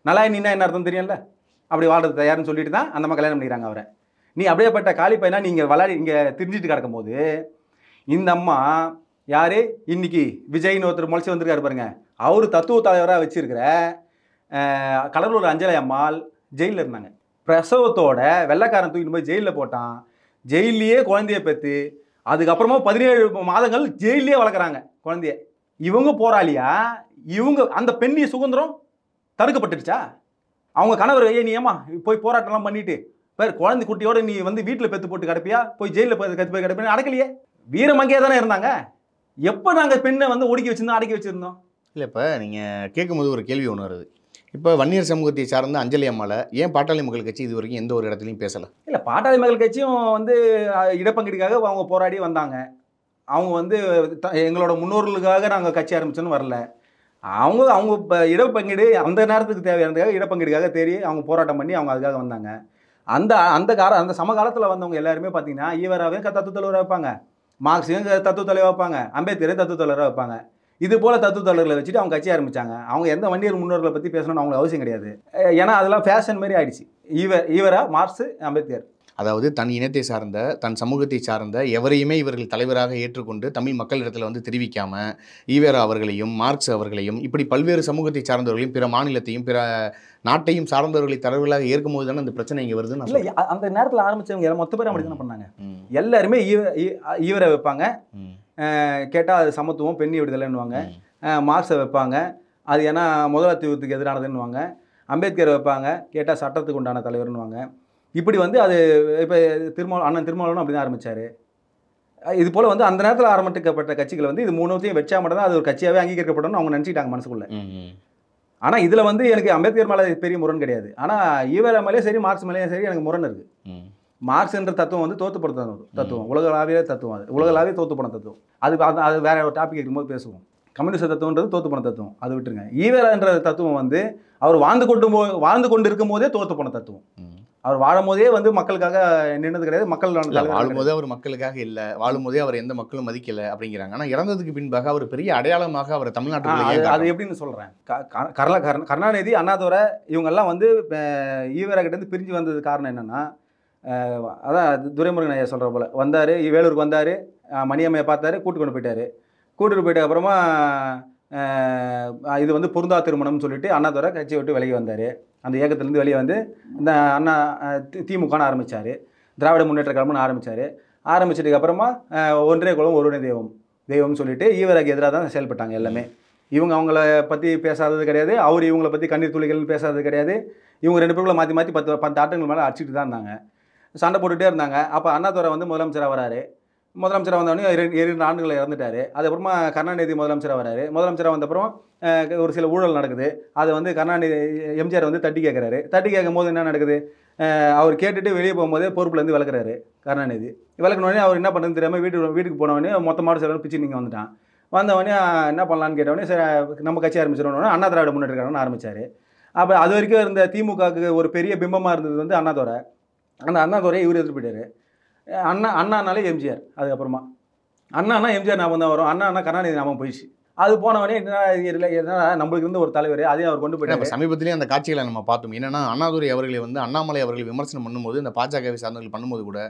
நலாயனின்னா என்ன அர்த்தம் தெரியும்ல, அப்படி வாழ்றது தயார்னு சொல்லிட்டு தான் அந்த அம்மா கல்யாணம் பண்ணிக்கிறாங்க அவரை. நீ அப்படியேப்பட்ட காலிப்பையனா நீங்கள் இங்கே திரிஞ்சிட்டு கிடக்கும் போது இந்த அம்மா யார், இன்னைக்கு விஜய்னு ஒருத்தர் முளைச்சி வந்திருக்காரு பாருங்க, அவர் தத்துவ தலைவராக வச்சிருக்கிற கடலூர் அஞ்சலை அம்மாள் ஜெயிலில் இருந்தாங்க. பிரசவத்தோட வெள்ளைக்காரன் தூக்கிட்டு போய் ஜெயிலில் போட்டான். ஜெயிலையே குழந்தைய பெற்று அதுக்கப்புறமா 17 மாதங்கள் ஜெயிலே வளர்க்குறாங்க குழந்தைய. இவங்க போராளியா? இவங்க அந்த பெண்ணிய சுதந்திரம் தடுக்கப்பட்டுருச்சா? அவங்க கணவர் நீ ஏமா போய் போராட்டம்லாம் பண்ணிட்டு பேர் குழந்தை குட்டியோட நீ வந்து வீட்டில் பெற்று போட்டு கிடப்பியா, போய் ஜெயிலில் போய் கிடப்பியா? அடக்கலையே, வீரமங்கையாக தானே இருந்தாங்க. எப்போ நாங்கள் பெண்ணை வந்து ஒடுக்கி வச்சுருந்தோம், அடக்கி வச்சுருந்தோம்? இல்லை, இப்போ நீங்கள் கேட்கும்போது ஒரு கேள்வி ஒன்று வருது. இப்போ வன்னியர் சமூகத்தை சார்ந்த அஞ்சலி அம்மாவை ஏன் பாட்டாளி மக்கள் கட்சி இது வரைக்கும் எந்த ஒரு இடத்துலையும் பேசலை? இல்லை, பாட்டாளி மக்கள் கட்சியும் வந்து இடப்பங்கீடுக்காக அவங்க போராடி வந்தாங்க. அவங்க வந்து எங்களோட முன்னோர்களுக்காக நாங்கள் கட்சி ஆரம்பிச்சோன்னு வரல. அவங்க இப்போ இடப்பங்கீடு அந்த நேரத்துக்கு தேவையானதுக்காக இடப்பங்கீடுக்காக தேடி அவங்க போராட்டம் பண்ணி அவங்க அதுக்காக வந்தாங்க. அந்த சமகாலத்தில் வந்தவங்க எல்லாருமே பார்த்தீங்கன்னா ஈவராவே தத்துவ தலைவராக வைப்பாங்க, மார்க்ஸையும் தத்துவ தலைவராக வைப்பாங்க, அம்பேத்கரையும் தத்துவ தலைவராக வைப்பாங்க. இது போல் தத்துவ தலைவர்களை வச்சுட்டு அவங்க கட்சி ஆரம்பித்தாங்க. அவங்க எந்த வன்னியர் முன்னோர்களை பற்றி பேசணும்னு அவங்களுக்கு அவசியம் கிடையாது. ஏன்னா அதெல்லாம் ஃபேஷன் மாதிரி ஆயிடுச்சு. ஈவரா, மார்க்ஸ், அம்பேத்கர். அதாவது தன் இனத்தை சார்ந்த, தன் சமூகத்தை சார்ந்த எவரையுமே இவர்கள் தலைவராக ஏற்றுக்கொண்டு தமிழ் மக்களிடத்தில் வந்து தெரிவிக்காமல் ஈவேரா அவர்களையும் மார்க்ஸ் அவர்களையும் இப்படி பல்வேறு சமூகத்தை சார்ந்தவர்களையும் பிற மாநிலத்தையும் பிற நாட்டையும் சார்ந்தவர்களை தலைவர்களாக ஏற்கும் போது தானே அந்த பிரச்சனை இங்கே வருதுன்னு. இல்லை, அந்த நேரத்தில் ஆரம்பித்தவங்க மொத்த பேர் அப்படி தானே பண்ணாங்க. எல்லாருமே ஈவரை வைப்பாங்க, கேட்டால் அது சமத்துவம் பெண்ணி விடுதலைன்னுவாங்க. மார்க்ஸை வைப்பாங்க, அது ஏன்னா முதலாளித்துவத்துக்கு எதிரானதுன்னுவாங்க. அம்பேத்கரை வைப்பாங்க, கேட்டால் சட்டத்துக்கு உண்டான தலைவர்னுவாங்க. இப்படி வந்து அது இப்போ அண்ணன் திருமாவளவனும் அப்படி தான் ஆரம்பித்தார். இது போல் வந்து அந்த நேரத்தில் ஆரம்பிக்கப்பட்ட கட்சிகள் வந்து இது மூணுத்தையும் வச்சா மட்டும் தான் அது ஒரு கட்சியாகவே அங்கீகரிக்கப்படணும்னு அவங்க நினச்சிட்டாங்க மனசுக்குள்ளே. ஆனால் இதில் வந்து எனக்கு அம்பேத்கர் மேலே பெரிய முரண் கிடையாது. ஆனால் ஈவேரா மேலேயும் சரி மார்க்ஸ் மேலேயும் சரி எனக்கு முரண் இருக்குது. மார்க்ஸ் என்ற தத்துவம் வந்து தோத்துப்படுத்த தத்துவம், உலகளாவிய தத்துவம், அது உலகளாவிய தோத்து போன தத்துவம். அது வேற ஒரு டாபிக் இருக்கும்போது பேசுவோம். கம்யூனிஸ்ட் தத்துவன்றது தோத்து போன தத்துவம், அது விட்டுருங்க. ஈவேரா என்ற தத்துவம் வந்து அவர் வாழ்ந்து கொண்டு இருக்கும் போதே தோத்து போன தத்துவம். அவர் வாழும் போதே வந்து மக்களுக்காக நின்னது கிடையாது. மக்கள் வாழும் போதே அவர் மக்களுக்காக இல்லை, வாழும் போதே அவர் எந்த மக்களும் மதிக்கலை அப்படிங்கிறாங்க. ஆனால் இறந்ததுக்கு பின்பாக அவர் பெரிய அடையாளமாக அவர் தமிழ்நாட்டுக்கு அது எப்படின்னு சொல்கிறேன். கருணாநிதி, அண்ணாதுரை இவங்கெல்லாம் வந்து ஈவேரா கிட்டேருந்து பிரிஞ்சு வந்தது காரணம் என்னென்னா, அதான் துரைமுருகன் ஐயா சொல்கிற போல் வந்தார், வேலூருக்கு வந்தார், மணியம்மையை பார்த்தாரு, கூட்டு போயிட்டார். கூட்டிட்டு போயிட்ட அப்புறமா இது வந்து பொருந்தா திருமணம்னு சொல்லிட்டு அண்ணாதுரை கட்சியை விட்டு விலகி வந்தார். அந்த இயக்கத்திலேருந்து வெளியே வந்து இந்த அண்ணா திமுகன்னு ஆரம்பித்தார், திராவிட முன்னேற்ற கழகம்னு ஆரம்பித்தார். ஆரம்பிச்சதுக்கு அப்புறமா ஒன்றே குலம் ஒருவனே தெய்வம்னு சொல்லிட்டு ஈவராக்கு எதிராக தான் செயல்பட்டாங்க எல்லாமே. இவங்க அவங்கள பற்றி பேசாதது கிடையாது, அவர் இவங்களை பற்றி கண்ணீர் துளிகள்னு பேசாதது கிடையாது. இவங்க ரெண்டு பேருக்குள்ள மாற்றி மாற்றி 10 ஆட்டங்கள் மேலே அடிச்சுட்டு தான் இருந்தாங்க, சண்டை போட்டுகிட்டே இருந்தாங்க. அப்போ அண்ணாதுரை வந்து முதலமைச்சராக வராரு. முதலமைச்சராக வந்தவொடனே 2 ஆண்டுகளை இறந்துட்டார். அதுக்கப்புறமா கருணாநிதி முதலமைச்சராக வராரு. முதலமைச்சராக வந்தப்புறம் ஒரு சில ஊழல் நடக்குது. அதை வந்து எம்ஜிஆர் வந்து தட்டி கேட்குறாரு. தட்டி கேட்கும் போது என்ன நடக்குது, அவர் கேட்டுட்டு வெளியே போகும்போதே பொறுப்புலேருந்து விளக்குறாரு கருணாநிதி. விளக்குனோடனே அவர் என்ன பண்ணுறது தெரியாமல் வீட்டுக்கு போனவொடனே மொத்தமாக சில பிச்சு நீங்கள் வந்துட்டான். வந்தவொடனே என்ன பண்ணலான்னு கேட்டவொடனே சரி நம்ம கட்சி ஆரம்பிச்சிடணும்னு அண்ணா திராவிட முன்னேற்ற கழகம்னு ஆரம்பித்தார். அப்போ அது வரைக்கும் இருந்த திமுகவுக்கு ஒரு பெரிய பிம்பமாக இருந்தது வந்து அண்ணாதுரை. அந்த அண்ணாதுரையை இவர் எடுத்துகிட்டு போயிட்டார். அண்ணானாலே எம்ஜிஆர். அதுக்கப்புறமா அண்ணானா எம்ஜிஆர் ஞாபகம் தான் வரும், அண்ணா கருணாநிதி ஞாபகம் போயிடுச்சு. அது போனவனே என்ன நம்மளுக்கு இருந்து ஒரு தலைவர் அதையும் அவர் கொண்டு போயிட்டார். சமீபத்திலேயே அந்த காட்சிகளை நம்ம பார்த்தோம். என்னன்னா அண்ணாதுரை அவர்களை வந்து அண்ணாமலை அவர்கள் விமர்சனம் பண்ணும்போது இந்த பாஜகவை சார்ந்தவர்கள் பண்ணும்போது கூட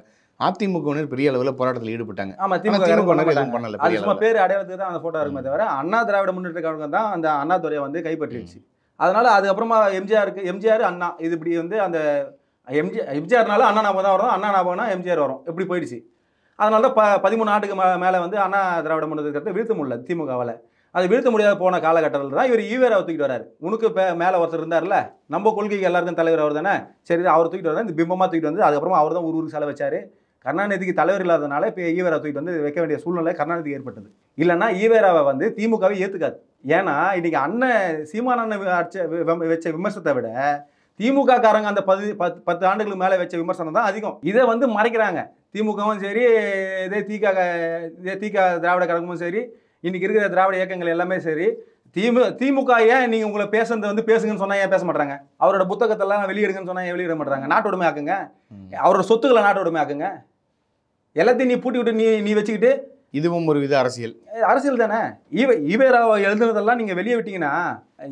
அதிமுகவினர் பெரிய அளவில் போராட்டத்தில் ஈடுபட்டாங்க. ஆமாம், திமுக பேர் அடையாளத்துக்கு தான் அந்த ஃபோட்டோ இருக்குமே தவிர அண்ணா திராவிட முன்னேற்ற கழகம் தான் அந்த அண்ணாதுரையை வந்து கைப்பற்றிடுச்சு. அதனால அதுக்கப்புறமா எம்ஜிஆர் அண்ணா இது இப்படி வந்து அந்த எம்ஜிஆர்னால அண்ணா ஞாபகம் தான் வரும், அண்ணா ஞாபகம்னா எம்ஜிஆர் வரும், இப்படி போயிடுச்சு. அதனால தான் 13 ஆண்டுக்கு மேலே வந்து அண்ணா திராவிட முன்னேற்ற கழகத்தை வீழ்த்த முடியல திமுகவால். அது வீழ்த்த முடியாத போன காலகட்டத்தில் தான் இவர் ஈவேராவை தூக்கிட்டு வராரு. உனக்கு மேலே ஒருத்தர் இருந்தார்ல, நம்ம கொள்கைக்கு எல்லாருக்கும் தலைவர் அவர் தானே, சரி அவர் தூக்கிட்டு வராரு. இந்த பிம்பமாக தூக்கிட்டு வந்து அதுக்கப்புறமா அவர் தான் ஊருக்கு செலவு வச்சார். கருணாநிதிக்கு தலைவர் இல்லாதனால இப்போ ஈவேரா தூக்கிட்டு வந்து வைக்க வேண்டிய சூழ்நிலை கருணாநிதிக்கு ஏற்பட்டது. இல்லைன்னா ஈவேராவை வந்து திமுகவை ஏற்றுக்காது. ஏன்னா இன்றைக்கி அண்ணன் சீமானண்ணன் வச்ச விமர்சனத்தை விட திமுக காரங்க அந்த 10 ஆண்டுகளுக்கு மேலே வச்ச விமர்சனம் தான் அதிகம். இதை வந்து மறைக்கிறாங்க. திமுகவும் சரி, இதே திக திராவிட கழகமும் சரி, இன்னைக்கு இருக்கிற திராவிட இயக்கங்கள் எல்லாமே சரி, திமுக ஏன் நீங்கள் உங்களை பேசுறது வந்து பேசுங்கன்னு சொன்னால் ஏன் பேச மாட்டாங்க? அவரோட புத்தகத்தெல்லாம் வெளியிடுங்கன்னு சொன்னால் ஏன் வெளியிட மாட்டாங்க? நாட்டு உடைமை ஆக்குங்க, அவரோட சொத்துக்களை நாட்டு உடைமை ஆக்குங்க. எல்லாத்தையும் நீ பூட்டி விட்டு நீ வச்சுக்கிட்டு இதுவும் ஒரு வித அரசியல் தானே. ஈவேராவை எழுதுனதெல்லாம் நீங்கள் வெளியே விட்டீங்கன்னா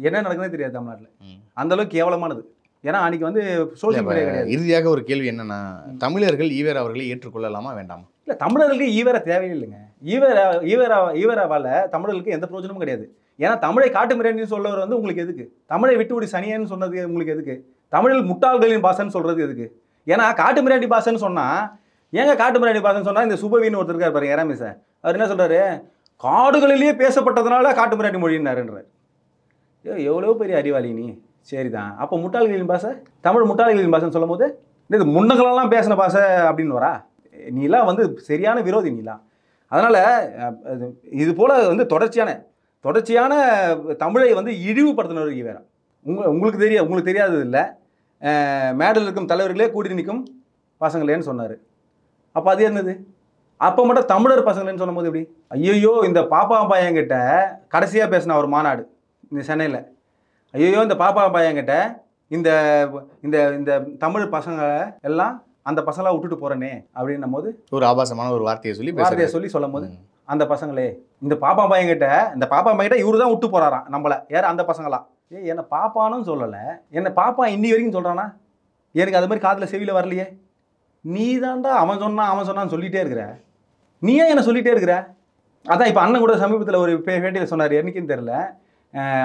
என்ன நடக்குதுன்னு தெரியாது தமிழ்நாட்டில். அந்த அளவுக்கு கேவலமானது. ஏன்னா அன்னைக்கு வந்து சோசியல் மீடியா கிடையாது. இறுதியாக ஒரு கேள்வி என்னன்னா, தமிழர்கள் ஈவேரா அவர்களை ஏற்றுக்கொள்ளலாமா வேண்டாமா? இல்லை, தமிழர்களுக்கு ஈவேரா தேவையில்லைங்க. ஈவேராவால் தமிழர்களுக்கு எந்த பிரயோஜனமும் கிடையாது. ஏன்னா தமிழை காட்டுமிராண்டின்னு சொல்லவர் வந்து உங்களுக்கு எதுக்கு? தமிழை விட்டுவிடு சனியன்னு சொன்னது உங்களுக்கு எதுக்கு? தமிழில் முட்டாள்களின் பாசன்னு சொல்கிறது எதுக்கு? ஏன்னா காட்டுமிராண்டி பாசன்னு சொன்னால், ஏங்க காட்டுமிராண்டி பாசன்னு சொன்னால், இந்த சுபவின்னு ஒருத்தர் இருக்கார் பாருங்க, ஏராமி சார், அவர் என்ன சொல்கிறாரு? காடுகளிலேயே பேசப்பட்டதுனால காட்டுமிராண்டி மொழின்னாருன்றார். எவ்வளோ பெரிய அறிவாளி நீ. சரிதான், அப்போ முட்டாள்களின் பாசை, தமிழ் முட்டாள்களின் பாசன்னு சொல்லும் போது இது முன்னகளெல்லாம் பேசின பாசை அப்படின்னு வரா? நீலாம் வந்து சரியான விரோதி நீலாம். அதனால் இது போல் வந்து தொடர்ச்சியான தமிழை வந்து இழிவுபடுத்தினவர் ஈவேரா. உங்களுக்கு தெரியாதது இல்லை, மேடல் இருக்கும் தலைவர்களே கூடி நிற்கும் பசங்களேன்னு சொன்னார். அப்போ அது என்னது? அப்போ மட்டும் தமிழர் பசங்களேன்னு சொல்லும் போது எப்படி? ஐயோ, இந்த பாப்பா பையன்கிட்ட கடைசியாக பேசின ஒரு மாநாடு இந்த சென்னையில், ஐயோ இந்த பாப்பா பையன்கிட்ட இந்த இந்த இந்த தமிழ் பசங்களை எல்லாம் அந்த பசங்களாக விட்டுட்டு போகிறேனே அப்படின்னும் போது ஒரு ஆபாசமான ஒரு வார்த்தையை சொல்லி சொல்லும் போது, அந்த பசங்களே இந்த பாப்பா பையன்கிட்ட இவரு தான் விட்டு போகிறாராம் நம்மளை. யார்? அந்த பசங்களா? என்னை பாப்பானும் சொல்லலை, என்னை பாப்பா இன்னி வரைக்கும் சொல்கிறானா? எனக்கு அது மாதிரி காதில் செவியில் வரலையே. நீ தான்டா அவன் சொன்னான்னு சொல்லிகிட்டே இருக்கிற. நீ ஏன் என்ன சொல்லிகிட்டே இருக்கிற? அதான் இப்போ அண்ணன் கூட சமீபத்தில் ஒரு பேட்டியில் சொன்னார், என்னைக்குன்னு தெரில,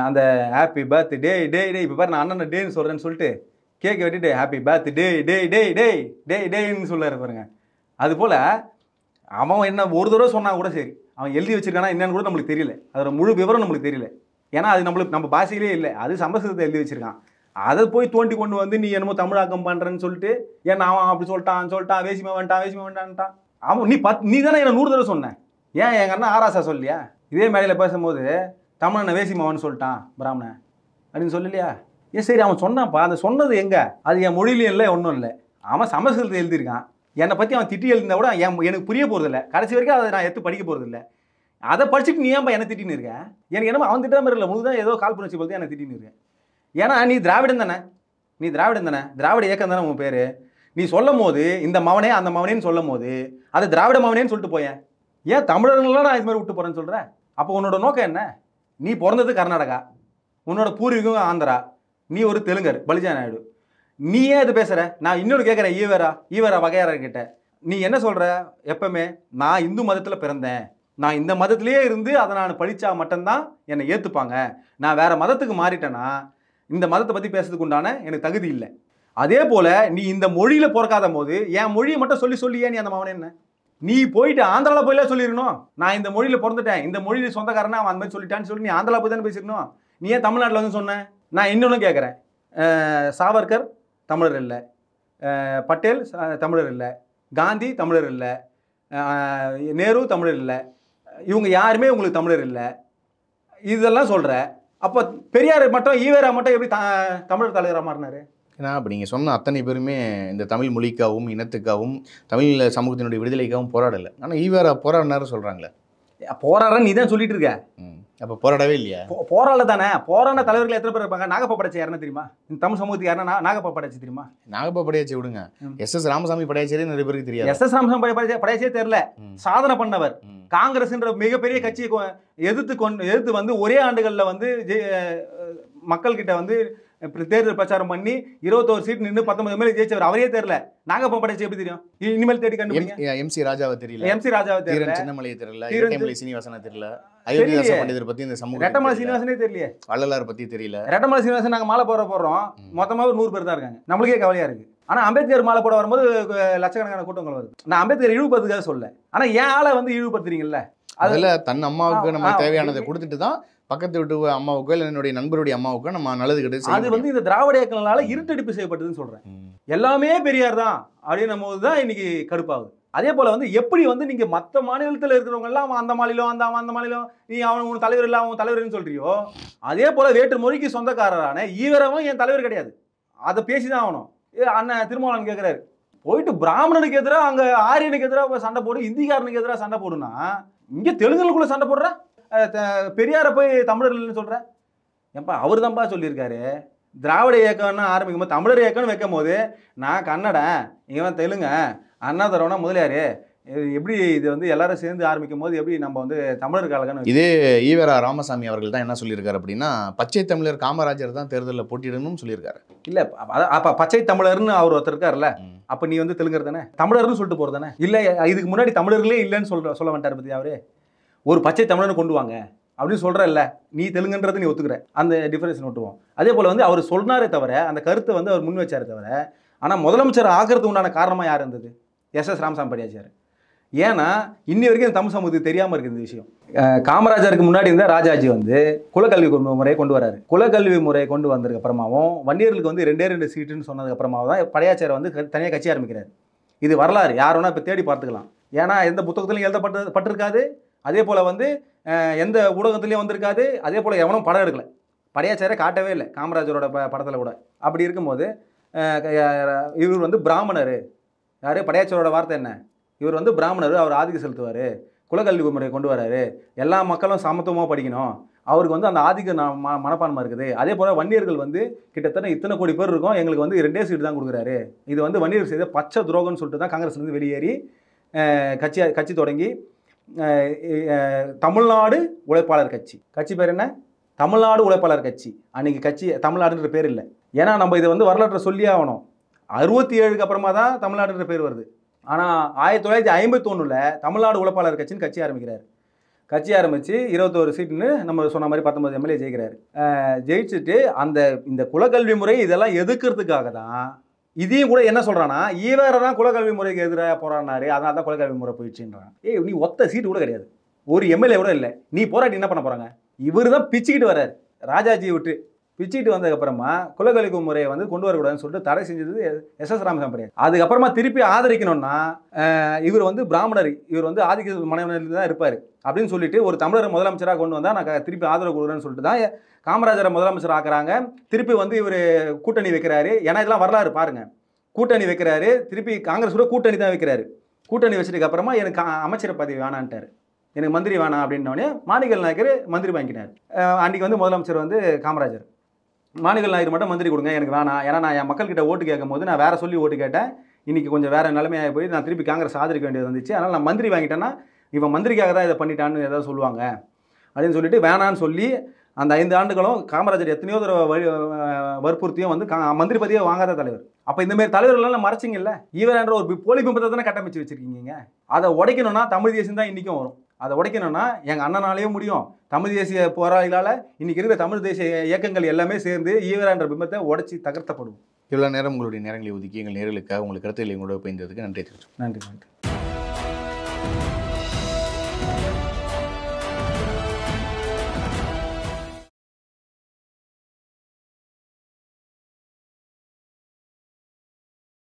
அந்த ஹாப்பி பர்த் டே இப்போ பாரு நான் அண்ணன் டேன்னு சொல்கிறேன்னு சொல்லிட்டு கேட்க வெட்டிட்டு ஹாப்பி பர்த் டேன்னு சொல்லாரு பாருங்க. அதுபோல் அவன் என்ன ஒரு தடவை சொன்னால் கூட சரி, அவன் எழுதி வச்சிருக்கானா என்னன்னு கூட நம்மளுக்கு தெரியல, அதோட முழு விவரம் நம்மளுக்கு தெரியல. ஏன்னா அது நம்ம பாஷையிலே இல்லை, அது சமஸ்கிருதத்தை எழுதி வச்சிருக்கான். அதை போய் தோண்டி கொண்டு வந்து நீ என்னமோ தமிழாக்கம் பண்ணுறேன்னு சொல்லிட்டு, ஏன்னா அவன் அப்படி சொல்லிட்டான் வேசிமா வேண்டான்ட்டான். அவன் நீ தானே என்ன 100 தடவை சொன்னேன். ஏன் எங்கள் அண்ணன் ஆராசா சொல்லியா? இதே மேடையில் பேசும்போது தமிழனை வேசிமாவன்னு சொல்லிட்டான் பிராமணன் அப்படின்னு சொல்லலையா? சரி, அவன் சொன்னான்ப்பா, அந்த சொன்னது எங்கே? அது என் மொழியிலையும் இல்லை, ஒன்றும் இல்லை. அவன் சமஸ்கிருதத்தை எழுதியிருக்கான். என்னை பற்றி அவன் திட்டி எழுதினா கூட எனக்கு புரிய போகிறதில்ல, கடைசி வரைக்கும் அதை நான் எடுத்து படிக்க போகிறதில்ல. அதை படிச்சுட்டு நீ ஏன்பா என்ன திட்டின்னு இருக்கேன்? எனக்கு என்னமோ அவன் திட்டாம இல்லை, முழுக்க தான் ஏதோ கால் பண்ணி போது என்னை திட்டின்னு இருக்கேன். ஏன்னா நீ திராவிடம் தானே, திராவிட இயக்கம் தானே உன் பேர். நீ சொல்லும் போது இந்த மவனே அந்த மவனேன்னு சொல்லும் போது அது திராவிட மவனேன்னு சொல்லிட்டு போயேன். ஏன் தமிழர்களாம் நான் இது மாதிரி விட்டு போகிறேன்னு சொல்கிறேன்? அப்போ உன்னோட நோக்கம் என்ன? நீ பிறந்தது கர்நாடகா, உன்னோட பூர்வீகம் ஆந்திரா, நீ ஒரு தெலுங்கர் பலிஜா நாயுடு, நீ ஏன் இது பேசுகிற? நான் இன்னொன்று கேட்குறேன், ஈவேரா வகையாரர்கிட்ட நீ என்ன சொல்கிற? எப்பவுமே நான் இந்து மதத்தில் பிறந்தேன், நான் இந்த மதத்திலே இருந்து அதை நான் படித்தா மட்டும்தான் என்னை ஏற்றுப்பாங்க, நான் வேறு மதத்துக்கு மாறிட்டேன்னா இந்த மதத்தை பற்றி பேசுறதுக்கு உண்டான எனக்கு தகுதி இல்லை. அதே போல் நீ இந்த மொழியில் பிறக்காத போது என் மொழியை மட்டும் சொல்லியே நீ அந்த மவனே என்ன? நீ போயிட்டு ஆந்திராவில் போயிலாம் சொல்லிடணும், நான் இந்த மொழியில் பிறந்துட்டேன், இந்த மொழியில் சொந்தக்காரனா அவன் அந்த மாதிரி சொல்லிட்டான்னு சொல்லி நீ ஆந்திரா போய் தானே பேசிடணும். நீ ஏன் தமிழ்நாட்டில் வந்து சொன்னேன்? நான் இன்னொன்று கேட்குறேன், சாவர்கர் தமிழர் இல்லை, பட்டேல் தமிழர் இல்லை, காந்தி தமிழர் இல்லை, நேரு தமிழர் இல்லை, இவங்க யாருமே உங்களுக்கு தமிழர் இல்லை, இதெல்லாம் சொல்கிற. அப்போ பெரியார் மட்டும் ஈவேரா மட்டும் எப்படி தமிழர் தலைவராக மாறினார்? ஏன்னா அப்போ நீங்கள் சொன்ன அத்தனை பேருமே இந்த தமிழ் மொழிக்காகவும் இனத்துக்காகவும் தமிழ் சமூகத்தினுடைய விடுதலைக்காகவும் போராடலை. ஆனால் ஈவேரா போராடினாரு சொல்கிறாங்களே. போராடுறேன்னு நீ தான் சொல்லிட்டு இருக்க. அப்போ போராடவே இல்லையா? போராடல தானே. போராட தலைவர்கள் எத்தனை பேர் இருப்பாங்க? நாகப்பா படைச்சி யாருன்னு தெரியுமா? இந்த தமிழ் சமூகத்துக்கு யாருன்னா நாகப்பா படைச்சி தெரியுமா? நாகப்பா படையாச்சி விடுங்க, எஸ் ராமசாமி படையாச்சியே நிறைய பேருக்கு தெரியாது. எஸ் ராமசாமி படையாச்சியே தெரியல. சாதனை பண்ணவர், காங்கிரஸ்ன்ற மிகப்பெரிய கட்சியை எதிர்த்து வந்து ஒரே ஆண்டுகளில் வந்து மக்கள்கிட்ட வந்து தேர்தல் பிரச்சாரம் பண்ணி 21 சீட் நின்று 19 மேலே ஜெயிச்சவர் அவரே தெரியல. நாகப்பா படைச்சி எப்படி தெரியும்? இனிமேல் தேடி கண்டுபிடிங்க. எம்சி ராஜாவை தெரியல, சின்னமலையை தெரியல, இரட்டைமலை சீனிவாசனை தெரியல, அயோத்திதாச பண்டிதர் பத்தி இந்த சமூகம், ரெட்டமலை சீனிவாசனே தெரியல, வள்ளலார் பத்தி தெரியல. ரெட்டமலை சீனிவாசன் நாங்கள் மாலை போடுறோம், மொத்தமாக ஒரு 100 பேர் தான் இருக்காங்க. நம்மளுக்கே கவலையா இருக்கு. ஆனால் அம்பேத்கர் மாலை போட வரும்போது லட்சக்கணக்கான கூட்டங்கள் வருது. நான் அம்பேத்கர் இழிவுபடுத்துக்காக சொல்ல, ஆனால் என் ஆளை வந்து இழிவுபடுத்துறீங்கல்ல. அதில் தன் அம்மாவுக்கு நம்ம தேவையானதை கொடுத்துட்டு தான் பக்கத்து வீட்டு அம்மாவுக்கோ இல்லை என்னுடைய நண்பருடைய அம்மாவுக்கோ நம்ம நல்லது கிடையாது. அது வந்து இந்த திராவிட இயக்கங்களால இருட்டடிப்பு செய்யப்பட்டதுன்னு சொல்றேன். எல்லாமே பெரியார் தான் அப்படின்னும் போது தான் இன்னைக்கு கடுப்பாகுது. அதே போல வந்து எப்படி வந்து நீங்க மற்ற மாநிலத்தில் இருக்கிறவங்க எல்லாம் அந்த மாநிலம் அந்த மாநிலம் நீ அவன் தலைவர் இல்லை அவன் தலைவர்னு சொல்றியோ, அதே போல வேற்று மொழிக்கு சொந்தக்காரரான ஈவரவும் என் தலைவர் கிடையாது. அதை பேசி தான் ஆகணும். அண்ணன் திருமாவளவன் கேட்குறாரு, போயிட்டு பிராமணனுக்கு எதிராக அங்கே ஆரியனுக்கு எதிராக சண்டை போடு, இந்திக்காரனுக்கு எதிராக சண்டை போடுனா இங்கே தெலுங்குகளுக்குள்ள சண்டை போடுற, பெரியாரை போய் தமிழர்கள்னு சொல்கிற. ஏப்பா அவர் தான்ப்பா சொல்லியிருக்காரு, திராவிட இயக்கம்னு ஆரம்பிக்கும் போது தமிழர் இயக்கம்னு வைக்கும் போது நான் கன்னடன், இவன் தெலுங்க, அண்ணாதுரைனா முதலியார், எப்படி இது வந்து எல்லாரும் சேர்ந்து ஆரம்பிக்கும் போது எப்படி நம்ம வந்து தமிழர் கழகம். இதே ஈவேரா ராமசாமி அவர்கள் தான் என்ன சொல்லியிருக்காரு அப்படின்னா, பச்சை தமிழர் காமராஜர் தான் தேர்தலில் போட்டியிடணும்னு சொல்லியிருக்காரு. இல்லை அப்போ பச்சை தமிழர்னு அவர் ஒருத்தர் இருக்கார்ல, அப்போ நீ வந்து தெலுங்கர் தானே, தமிழர்னு சொல்லிட்டு போகிறது தானே. இல்லை இதுக்கு முன்னாடி தமிழர்களே இல்லைன்னு சொல்ல வந்துட்டார் பற்றி அவரு. ஒரு பச்சை தமிழர்னு கொண்டு வாங்க அப்படின்னு சொல்கிறல்ல, நீ தெலுங்குன்றது நீ ஒத்துக்கிற, அந்த டிஃபரன்ஸ் நோட்டுவோம். அதே போல் வந்து அவர் சொன்னாரே தவிர, அந்த கருத்தை வந்து அவர் முன் வச்சாரே தவிர, ஆனால் முதலமைச்சர் ஆகிறதுக்கு உண்டான காரணமாக யார் இருந்தது? எஸ் ராமசாமி படியாச்சார். ஏன்னா இன்னி வரைக்கும் இந்த தமிழ் சமூகத்துக்கு தெரியாமல் இருக்குது இந்த விஷயம். காமராஜருக்கு முன்னாடி இருந்த ராஜாஜி வந்து குலக்கல்வி முறையை கொண்டு வராரு. குலக்கல்வி முறையை கொண்டு வந்ததுக்கு அப்புறமாவும் வன்னியர்களுக்கு வந்து 2 சீட்டுன்னு சொன்னதுக்கு அப்புறமாவும் தான் படையாச்சாரை வந்து தனியாக கட்சி ஆரம்பிக்கிறார். இது வரலாறு, யார் வேணா இப்போ தேடி பார்த்துக்கலாம். ஏன்னா எந்த புத்தகத்துலையும் எழுதப்பட்டிருக்காது, அதே போல் வந்து எந்த ஊடகத்துலேயும் வந்திருக்காது, அதே போல் எவனும் படம் எடுக்கலை, படையாச்சாரை காட்டவே இல்லை காமராஜரோட படத்தில் கூட. அப்படி இருக்கும்போது இவர் வந்து பிராமணர், யார் படையாச்சாரோட வார்த்தை என்ன, இவர் வந்து பிராமணர், அவர் ஆதிக்கம் செலுத்துவார், குலக்கல்வி முறையை கொண்டு வராரு, எல்லா மக்களும் சமத்துவமாக படிக்கணும், அவருக்கு வந்து அந்த ஆதிக்க மனப்பான்மை இருக்குது. அதே போல் வன்னியர்கள் வந்து கிட்டத்தட்ட இத்தனை கோடி பேர் இருக்கும், எங்களுக்கு வந்து 2 சீட்டு தான் கொடுக்குறாரு, இது வந்து வன்னியர் செய்த பச்சை துரோகம்னு சொல்லிட்டு தான் காங்கிரஸ்லேருந்து வெளியேறி கட்சி தொடங்கி தமிழ்நாடு உழைப்பாளர் கட்சி பேர் என்ன, தமிழ்நாடு உழைப்பாளர் கட்சி. அன்றைக்கி கட்சி தமிழ்நாடுன்ற பேர் இல்லை. ஏன்னா நம்ம இதை வந்து வரலாற்றை சொல்லியே ஆகணும். 67க்கு அப்புறமா தான் தமிழ்நாடுன்ற பேர் வருது. ஆனால் 1951 தமிழ்நாடு உழைப்பாளர் கட்சின்னு கட்சி ஆரம்பிக்கிறார். கட்சி ஆரம்பித்து 21 சீட்டுன்னு நம்ம சொன்ன மாதிரி 19 எம்எல்ஏ ஜெயிக்கிறார். ஜெயிச்சுட்டு இந்த குலக்கல்வி முறை இதெல்லாம் எதிர்க்கிறதுக்காக தான் இதையும் கூட என்ன சொல்கிறான்னா, ஈவேரா தான் குலக்கல்வி முறைக்கு எதிராக போராடினாரு, அதனால தான் குலக்கல்வி முறை போயிடுச்சுன்றான். நீ ஒத்த சீட்டு கூட கிடையாது, ஒரு எம்எல்ஏ கூட இல்லை, நீ போராட்டி என்ன பண்ண போகிறாங்க? இவர் தான் பிச்சுக்கிட்டு வர்றாரு, ராஜாஜியை விட்டு பிச்சுக்கிட்டு வந்ததுக்கப்புறமா குலக்கல்வி முறையை வந்து கொண்டு வரக்கூடாதுன்னு சொல்லிட்டு தடை செஞ்சது எஸ் ராமசாமி படியார். அதுக்கப்புறமா திருப்பி ஆதரிக்கணும்னா இவர் வந்து பிராமணர், இவர் வந்து ஆதிக்க மனைவியில் தான் இருப்பார் அப்படின்னு சொல்லிட்டு ஒரு தமிழர் முதலமைச்சராக கொண்டு வந்தால் நான் திருப்பி ஆதரவு கொடுக்குறேன்னு சொல்லிட்டு தான் காமராஜரை முதலமைச்சர் ஆக்குறாங்க. திருப்பி வந்து இவர் கூட்டணி வைக்கிறாரு. ஏன்னா இதெல்லாம் வரலாறு பாருங்கள். கூட்டணி வைக்கிறாரு, திருப்பி காங்கிரஸ் கூட கூட்டணி தான் வைக்கிறாரு. கூட்டணி வச்சதுக்கு அப்புறமா எனக்கு அமைச்சர் பதவி வேணான்ட்டார், எனக்கு மந்திரி வேணாம் அப்படின்னோடனே மாணிக்கல் நாயக்கர் மந்திரி வாங்கினார். அன்றைக்கி வந்து முதலமைச்சர் வந்து காமராஜர். மாணிக்கல் நாயர் மட்டும் மந்திரி கொடுங்க, எனக்கு வேணாம், ஏன்னா நான் என் மக்கள்கிட்ட ஓட்டு கேட்கும் போது நான் வேறு சொல்லி ஓட்டு கேட்டேன், இன்றைக்கி கொஞ்சம் வேறு நிலைமையாக போய் நான் திருப்பி காங்கிரஸ் ஆதரிக்க வேண்டியது வந்துச்சு, அதனால் நான் மந்திரி வாங்கிட்டேன்னா இவன் மந்திரிக்காக தான் இதை பண்ணிட்டான்னு ஏதாவது சொல்லுவாங்க அப்படின்னு சொல்லிட்டு வேணான்னு சொல்லி அந்த 5 ஆண்டுகளும் காமராஜர் எத்தனையோ தடவை வற்புறுத்தியும் வந்து மந்திரி பதவியை வாங்காத தலைவர். அப்போ இந்தமாரி தலைவர்கள்லாம் மறைச்சிங்கல்ல, ஈவரான்ற ஒரு போலி பிம்பத்தை தானே கட்டமைச்சு வச்சுருக்கீங்க. அதை உடைக்கணும்னா தமிழ் தேசியம் தான் இன்றைக்கும் வரும். அதை உடைக்கணும்னா எங்கள் அண்ணனாலேயும் முடியும், தமிழ் தேசிய போராளிகளால் இன்றைக்கி இருக்கிற தமிழ் தேசிய இயக்கங்கள் எல்லாமே சேர்ந்து ஈவரான்ற பிம்பத்தை உடைச்சி தகர்த்தப்படும். இவ்வளோ நேரம் உங்களுடைய நேரங்களை ஒதுக்கி எங்கள் நேர்களுக்காக உங்களுக்கு கருத்துக்களை எங்களோட பயந்ததுக்கு நன்றி. நன்றி.